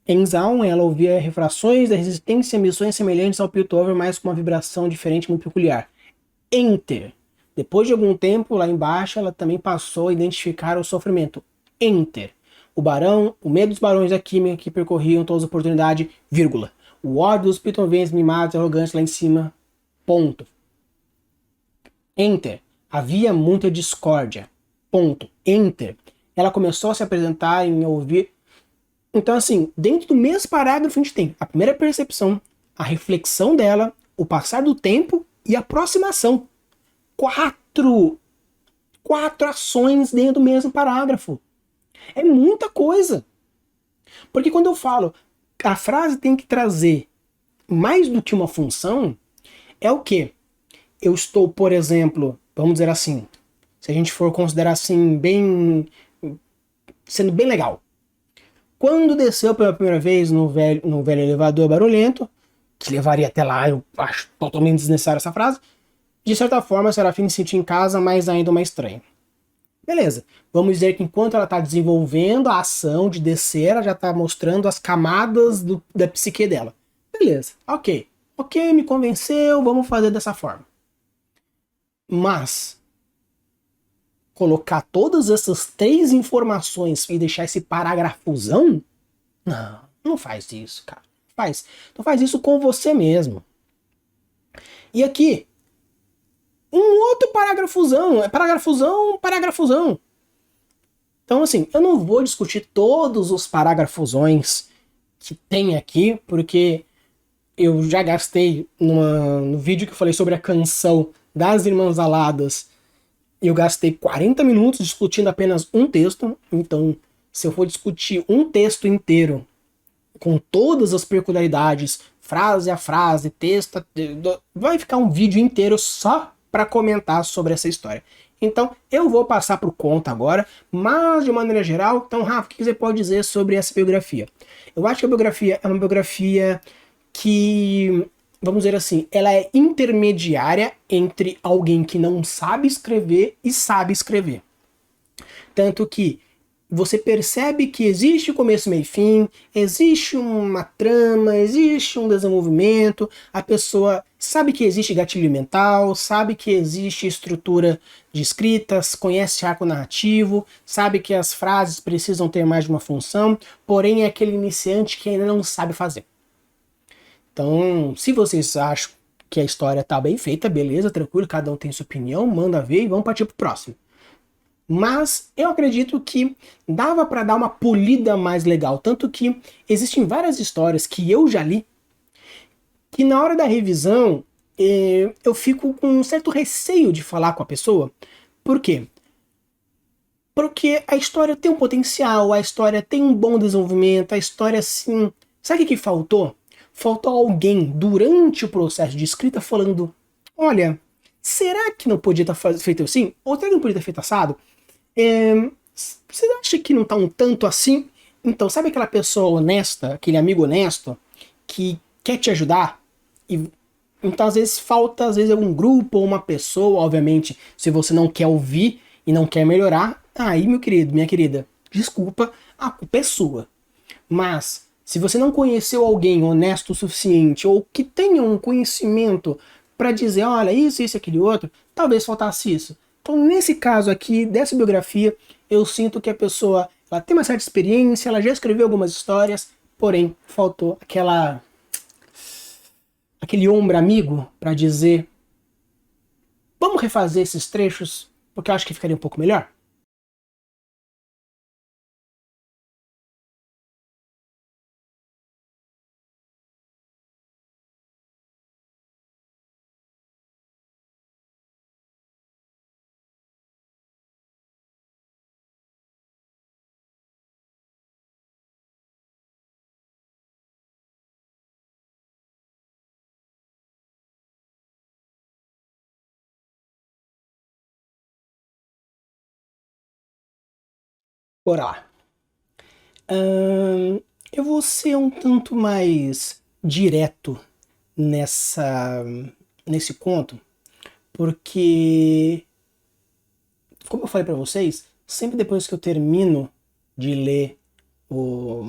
Em Zaun, ela ouvia refrações da resistência e missões semelhantes ao Piltover, mas com uma vibração diferente muito peculiar. Enter. Depois de algum tempo, lá embaixo, ela também passou a identificar o sofrimento. Enter. O medo dos barões da química que percorriam todas as oportunidades, vírgula. O ódio dos Piltovenses mimados e arrogantes lá em cima, ponto. Enter. Havia muita discórdia, ponto. Enter. Ela começou a se apresentar em ouvir. Então, assim, dentro do mesmo parágrafo a gente tem a primeira percepção, a reflexão dela, o passar do tempo e a aproximação. Quatro ações dentro do mesmo parágrafo. É muita coisa. Porque quando eu falo a frase tem que trazer mais do que uma função, é o quê? Eu estou, por exemplo, vamos dizer assim, se a gente for considerar assim, sendo bem legal. Quando desceu pela primeira vez no velho elevador barulhento, que levaria até lá, eu acho totalmente desnecessária essa frase, de certa forma a Serafine se sentiu em casa, mas ainda uma estranha. Beleza, vamos dizer que enquanto ela está desenvolvendo a ação de descer, ela já está mostrando as camadas da psique dela. Beleza, ok, me convenceu, vamos fazer dessa forma. Mas colocar todas essas 3 informações e deixar esse parágrafozão? Não faz isso, cara. Não faz isso com você mesmo. E aqui, um outro parágrafozão. Então, assim, eu não vou discutir todos os parágrafozões que tem aqui, porque eu já gastei no vídeo que eu falei sobre a canção das Irmãs Aladas, eu gastei 40 minutos discutindo apenas um texto. Então, se eu for discutir um texto inteiro com todas as peculiaridades, frase a frase, texto, vai ficar um vídeo inteiro só para comentar sobre essa história. Então, eu vou passar por conta agora, mas de maneira geral, então, Rafa, o que você pode dizer sobre essa biografia? Eu acho que a biografia é uma biografia que, vamos dizer assim, ela é intermediária entre alguém que não sabe escrever e sabe escrever. Tanto que você percebe que existe começo, meio e fim, existe uma trama, existe um desenvolvimento, a pessoa sabe que existe gatilho mental, sabe que existe estrutura de escritas, conhece arco narrativo, sabe que as frases precisam ter mais de uma função, porém é aquele iniciante que ainda não sabe fazer. Então, se vocês acham que a história está bem feita, beleza, tranquilo, cada um tem sua opinião, manda ver e vamos partir pro próximo. Mas eu acredito que dava para dar uma polida mais legal, tanto que existem várias histórias que eu já li, que na hora da revisão eu fico com um certo receio de falar com a pessoa. Por quê? Porque a história tem um potencial, a história tem um bom desenvolvimento, a história assim. Sabe o que faltou? Faltou alguém durante o processo de escrita falando: olha, será que não podia estar feito assim? Ou será que não podia ter feito assado? Você acha que não tá um tanto assim? Então, sabe aquela pessoa honesta, aquele amigo honesto, que quer te ajudar? E, então, às vezes, falta algum grupo ou uma pessoa, obviamente, se você não quer ouvir e não quer melhorar, aí, meu querido, minha querida, desculpa, a culpa é sua. Mas, se você não conheceu alguém honesto o suficiente, ou que tenha um conhecimento para dizer, olha, isso, aquele outro, talvez faltasse isso. Então, nesse caso aqui, dessa biografia, eu sinto que a pessoa ela tem uma certa experiência, ela já escreveu algumas histórias, porém, faltou aquele ombro amigo para dizer, vamos refazer esses trechos, porque eu acho que ficaria um pouco melhor. Bora lá. Eu vou ser um tanto mais direto nessa nesse conto, porque, como eu falei pra vocês, sempre depois que eu termino de ler o,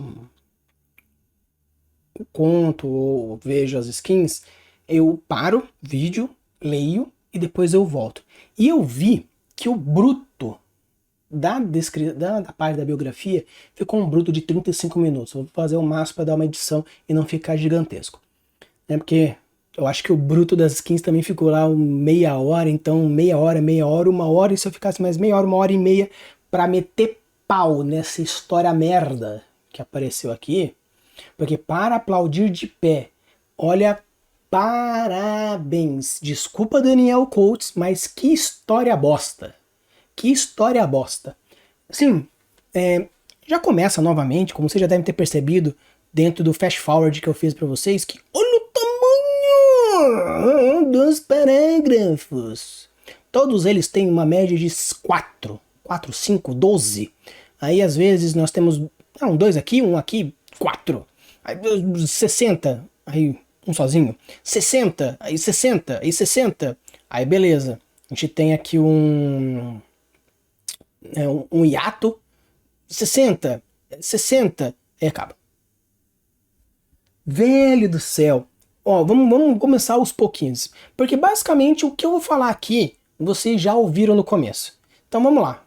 o conto ou vejo as skins, eu paro, vídeo, leio e depois eu volto. E eu vi que o bruto da parte da biografia ficou um bruto de 35 minutos. Eu vou fazer o máximo para dar uma edição e não ficar gigantesco. Porque eu acho que o bruto das skins também ficou lá meia hora, então meia hora, 1 hora, e se eu ficasse mais meia hora, 1 hora e meia, pra meter pau nessa história merda que apareceu aqui, porque para aplaudir de pé, olha, parabéns. Desculpa, Daniel Coates, mas que história bosta. Que história bosta. Assim, já começa novamente, como vocês já devem ter percebido, dentro do fast forward que eu fiz pra vocês, que olha o tamanho dos parágrafos. Todos eles têm uma média de 4, 5, 12. Aí às vezes nós temos dois aqui, um aqui, 4. Aí 60, aí um sozinho. 60, aí 60, aí 60. Aí beleza. A gente tem aqui um hiato. 60, 60, e acaba. Velho do céu. Ó, vamos começar aos pouquinhos. Porque basicamente o que eu vou falar aqui, vocês já ouviram no começo. Então vamos lá.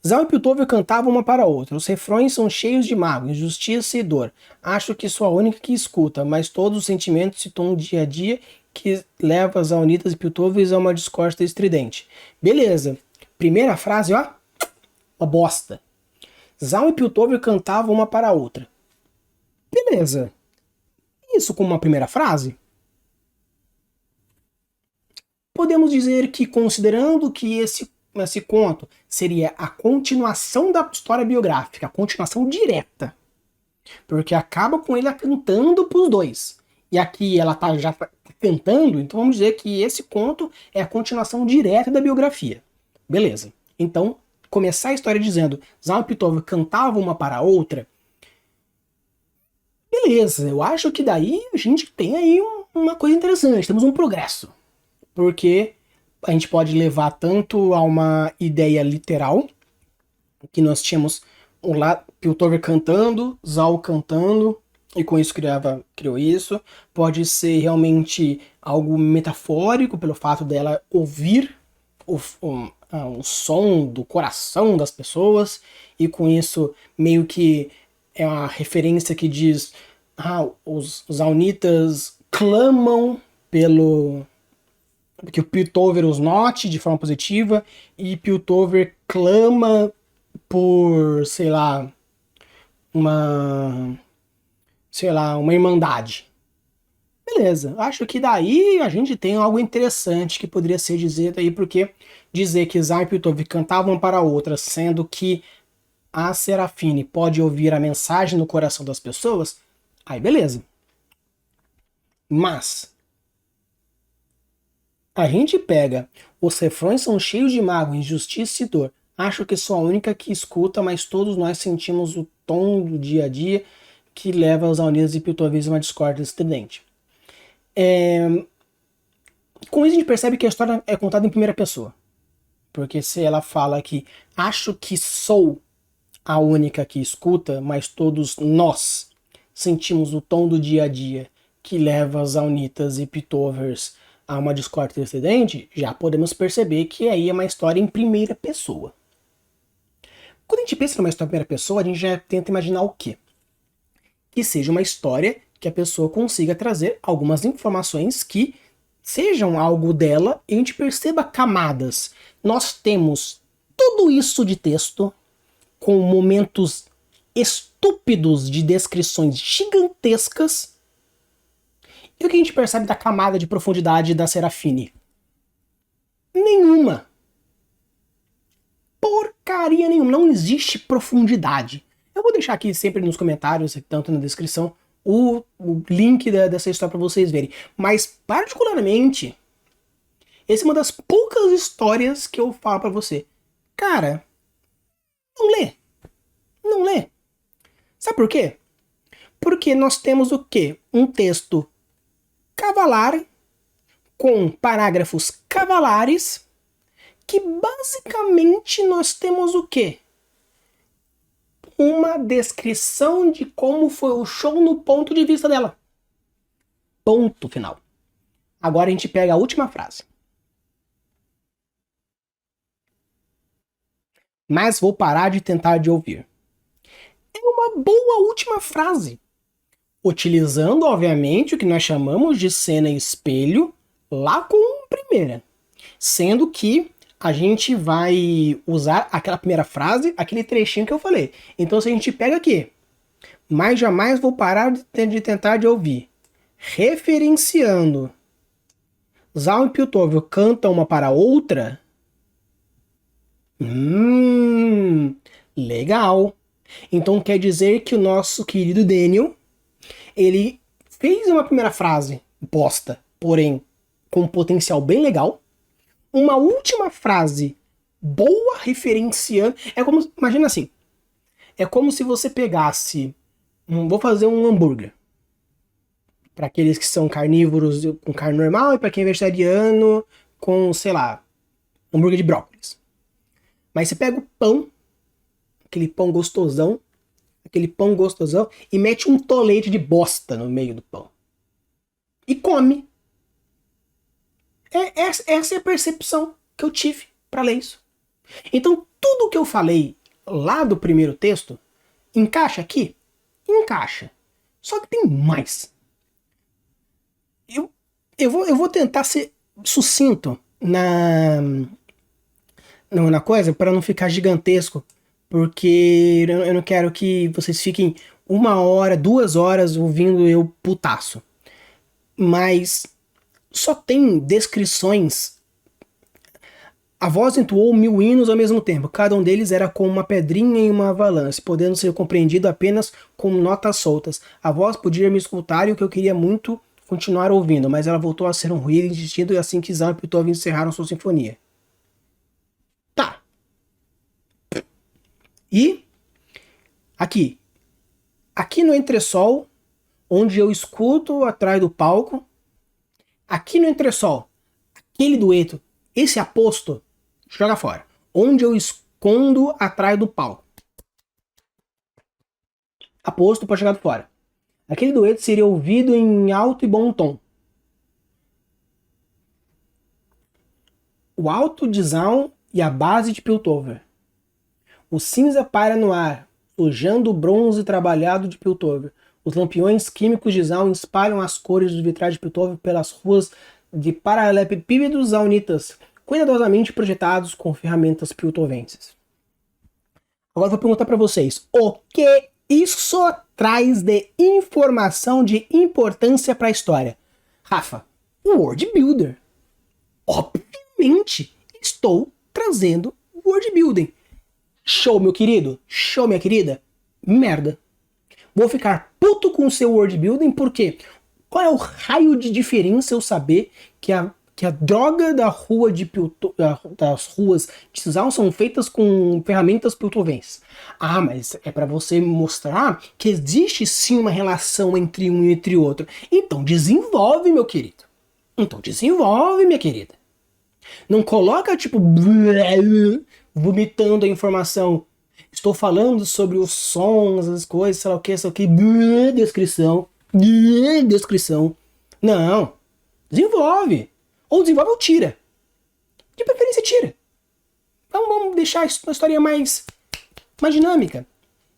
Zal e Piltover cantavam uma para a outra. Os refrões são cheios de mágoa, injustiça e dor. Acho que sou a única que escuta, mas todos os sentimentos se tornam dia a dia que leva as Zaunitas e Piltovers a uma discórdia estridente. Beleza. Primeira frase, ó. Uma bosta. Zal e Piltover cantavam uma para a outra. Beleza. Isso como uma primeira frase? Podemos dizer que, considerando que esse conto seria a continuação da história biográfica, a continuação direta, porque acaba com ele cantando pros dois. E aqui ela já tá cantando, então vamos dizer que esse conto é a continuação direta da biografia. Beleza. Então, começar a história dizendo Zal e Piltover cantavam uma para a outra, beleza, eu acho que daí a gente tem aí uma coisa interessante, temos um progresso. Porque a gente pode levar tanto a uma ideia literal, que nós tínhamos Piltover cantando, Zal cantando, e com isso criou isso. Pode ser realmente algo metafórico, pelo fato dela ouvir o som do coração das pessoas, e com isso meio que é uma referência que diz os Zaunitas clamam pelo que o Piltover os note de forma positiva, e Piltover clama por, sei lá, uma irmandade. Beleza, acho que daí a gente tem algo interessante que poderia ser dizer aí, porque dizer que Zá e Piltover cantavam para outra, sendo que a Serafine pode ouvir a mensagem no coração das pessoas, aí beleza. Mas a gente pega, os refrões são cheios de mágoa, injustiça e dor. Acho que sou a única que escuta, mas todos nós sentimos o tom do dia a dia que leva os Aunitas e Piltover a uma discórdia estridente. Com isso a gente percebe que a história é contada em primeira pessoa. Porque se ela fala que acho que sou a única que escuta, mas todos nós sentimos o tom do dia a dia que leva as Aunitas e Piltovers a uma discórdia excedente, já podemos perceber que aí é uma história em primeira pessoa. Quando a gente pensa numa história em primeira pessoa, a gente já tenta imaginar o quê? Que seja uma história que a pessoa consiga trazer algumas informações que sejam algo dela e a gente perceba camadas. Nós temos tudo isso de texto, com momentos estúpidos de descrições gigantescas. E o que a gente percebe da camada de profundidade da Serafine? Nenhuma. Porcaria nenhuma. Não existe profundidade. Eu vou deixar aqui sempre nos comentários, tanto na descrição, o link dessa história para vocês verem. Mas, particularmente, essa é uma das poucas histórias que eu falo para você. Cara, não lê. Não lê. Sabe por quê? Porque nós temos o quê? Um texto cavalar, com parágrafos cavalares, que basicamente nós temos o quê? Uma descrição de como foi o show no ponto de vista dela. Ponto final. Agora a gente pega a última frase. Mas vou parar de tentar de ouvir. É uma boa última frase. Utilizando, obviamente, o que nós chamamos de cena espelho, lá com primeira. Sendo que a gente vai usar aquela primeira frase, aquele trechinho que eu falei. Então, se a gente pega aqui, mas jamais vou parar de tentar de ouvir, referenciando Zal e Piltover cantam uma para a outra, legal. Então quer dizer que o nosso querido Daniel, ele fez uma primeira frase bosta, porém com um potencial bem legal. Uma última frase boa referenciando. É como, imagina assim, é como se você pegasse, vou fazer um hambúrguer. Para aqueles que são carnívoros com carne normal e para quem é vegetariano com, sei lá, hambúrguer de brócolis. Mas você pega o pão, aquele pão gostosão, e mete um tolete de bosta no meio do pão. E come. Essa é a percepção que eu tive para ler isso. Então, tudo que eu falei lá do primeiro texto, encaixa aqui? Encaixa. Só que tem mais. Eu vou tentar ser sucinto na coisa para não ficar gigantesco, porque eu não quero que vocês fiquem 1 hora, 2 horas ouvindo eu putaço. Mas só tem descrições. A voz entoou 1000 hinos ao mesmo tempo. Cada um deles era como uma pedrinha em uma avalanche, podendo ser compreendido apenas com notas soltas. A voz podia me escutar e o que eu queria muito continuar ouvindo, mas ela voltou a ser um ruído indistinto e assim que Zal e Piltover encerraram sua sinfonia. Tá. E aqui no entresol, onde eu escuto atrás do palco, aqui no entresol, aquele dueto, esse aposto, joga fora. Onde eu escondo atrás do palco. Aposto pode jogar fora. Aquele dueto seria ouvido em alto e bom tom. O alto de Zaun e a base de Piltover. O cinza paira no ar, sujando o bronze trabalhado de Piltover. Os lampiões químicos de Zaun espalham as cores dos vitrais de Piltover pelas ruas de paralelepípedos zaunitas, cuidadosamente projetados com ferramentas piltovenses. Agora eu vou perguntar para vocês, o que isso traz de informação de importância para a história? Rafa, World Builder. Obviamente, estou trazendo World Building. Show, meu querido? Show, minha querida? Merda. Vou ficar puto com o seu World Building, porque qual é o raio de diferença eu saber que a droga da rua das ruas de Cisal são feitas com ferramentas piltovenses? Ah, mas é para você mostrar que existe sim uma relação entre um e entre outro. Então desenvolve, meu querido. Então desenvolve, minha querida. Não coloca tipo vomitando a informação. Estou falando sobre os sons, as coisas, sei lá o que, descrição. Descrição. Não. Desenvolve. Ou desenvolve ou tira. De preferência, tira. Então vamos deixar a história mais dinâmica.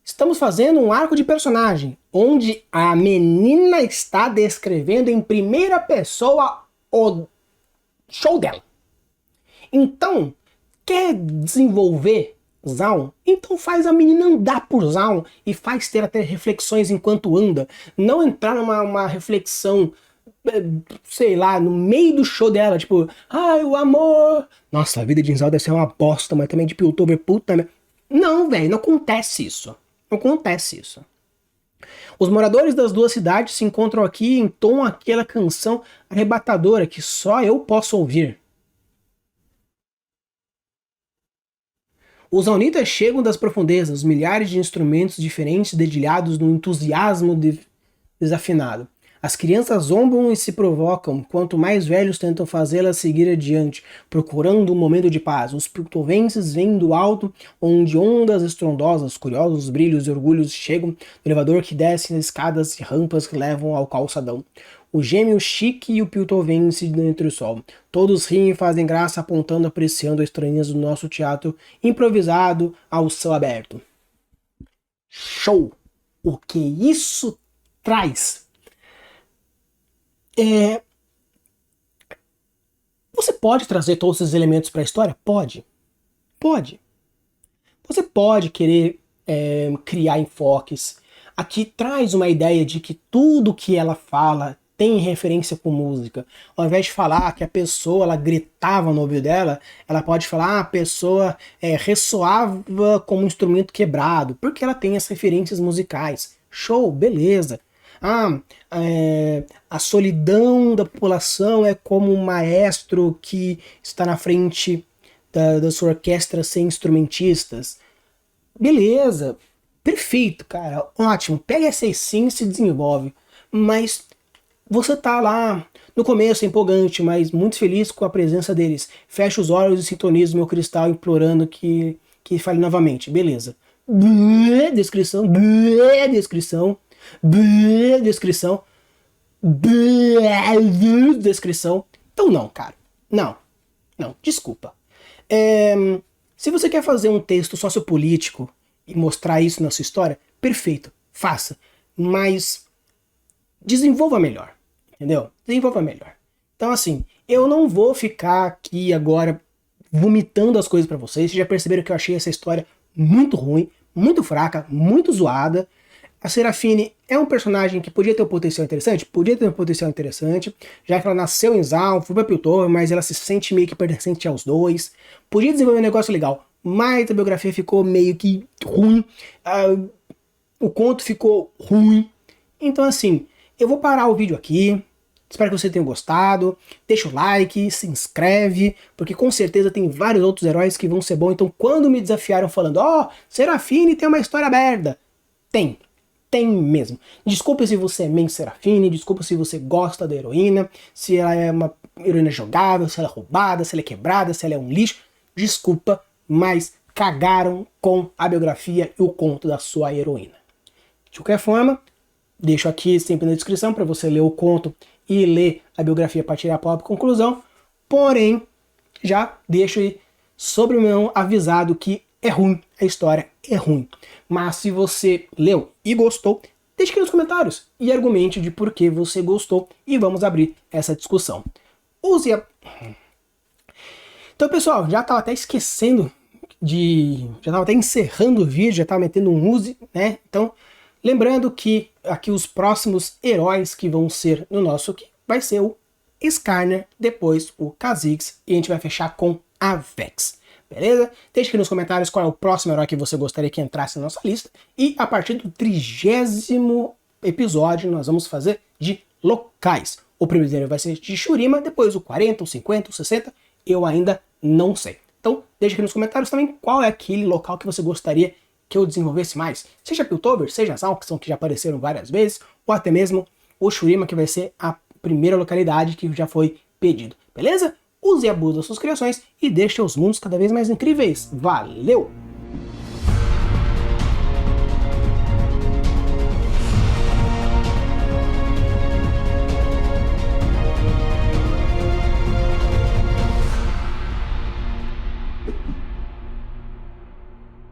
Estamos fazendo um arco de personagem, onde a menina está descrevendo em primeira pessoa o show dela. Então, quer desenvolver Zaun? Então faz a menina andar por Zaun e faz ter até reflexões enquanto anda. Não entrar numa reflexão, sei lá, no meio do show dela, tipo, ai, o amor. Nossa, a vida de Zaun deve ser uma bosta, mas também de Piltover, puta. Não, velho, não acontece isso. Não acontece isso. Os moradores das duas cidades se encontram aqui em tom aquela canção arrebatadora que só eu posso ouvir. Os Zaunitas chegam das profundezas, milhares de instrumentos diferentes dedilhados num entusiasmo desafinado. As crianças zombam e se provocam, quanto mais velhos tentam fazê-las seguir adiante, procurando um momento de paz. Os piltovenses vêm do alto, onde ondas estrondosas, curiosos brilhos e orgulhos chegam no elevador que desce as escadas e rampas que levam ao calçadão. O gêmeo chique e o piltovense dentro do sol. Todos riem e fazem graça, apontando, apreciando a estranheza do nosso teatro improvisado ao céu aberto. Show! O que isso traz? Você pode trazer todos esses elementos para a história? Pode. Pode. Você pode querer criar enfoques. Aqui traz uma ideia de que tudo que ela fala tem referência com música. Ao invés de falar que a pessoa ela gritava no ouvido dela, ela pode falar a pessoa ressoava como um instrumento quebrado, porque ela tem as referências musicais. Show, beleza. A solidão da população é como um maestro que está na frente da sua orquestra sem instrumentistas. Beleza, perfeito, cara, ótimo. Pega essa essência e se desenvolve. Mas você tá lá, no começo é empolgante, mas muito feliz com a presença deles. Fecha os olhos e sintoniza o meu cristal implorando que fale novamente. Beleza. Descrição, descrição. Descrição. Descrição. Então não, cara. Não, desculpa. Se você quer fazer um texto sociopolítico e mostrar isso na sua história, perfeito, faça. Mas desenvolva melhor, entendeu? Desenvolva melhor. Então assim, eu não vou ficar aqui agora vomitando as coisas pra vocês. Vocês já perceberam que eu achei essa história muito ruim, muito fraca, muito zoada. A Seraphine é um personagem que podia ter um potencial interessante? Podia ter um potencial interessante, já que ela nasceu em Zaun, foi pra Piltover, mas ela se sente meio que pertencente aos dois. Podia desenvolver um negócio legal, mas a biografia ficou meio que ruim, o conto ficou ruim. Então assim, eu vou parar o vídeo aqui, espero que você tenha gostado, deixa o like, se inscreve, porque com certeza tem vários outros heróis que vão ser bons. Então quando me desafiaram falando, Seraphine tem uma história merda, tem mesmo. Desculpa se você é main Seraphine, desculpa se você gosta da heroína, se ela é uma heroína jogável, se ela é roubada, se ela é quebrada, se ela é um lixo. Desculpa, mas cagaram com a biografia e o conto da sua heroína. De qualquer forma, deixo aqui sempre na descrição para você ler o conto e ler a biografia para tirar a própria conclusão. Porém, já deixo aí sobre o meu avisado que é ruim, a história é ruim. Mas se você leu e gostou, deixe aqui nos comentários e argumente de por que você gostou e vamos abrir essa discussão. Use a... Então, pessoal, já estava até esquecendo já estava até encerrando o vídeo, já estava metendo um use, né? Então, lembrando que aqui os próximos heróis que vão ser no nosso vai ser o Skarner, depois o Kha'Zix e a gente vai fechar com a Vex. Beleza? Deixe aqui nos comentários qual é o próximo herói que você gostaria que entrasse na nossa lista. E a partir do 30º episódio nós vamos fazer de locais. O primeiro vai ser de Shurima, depois o 40, o 50, o 60, eu ainda não sei. Então deixe aqui nos comentários também qual é aquele local que você gostaria que eu desenvolvesse mais. Seja Piltover, seja Zaun, que são que já apareceram várias vezes, ou até mesmo o Shurima, que vai ser a primeira localidade que já foi pedido. Beleza? Use e abuse das suas criações e deixe os mundos cada vez mais incríveis. Valeu!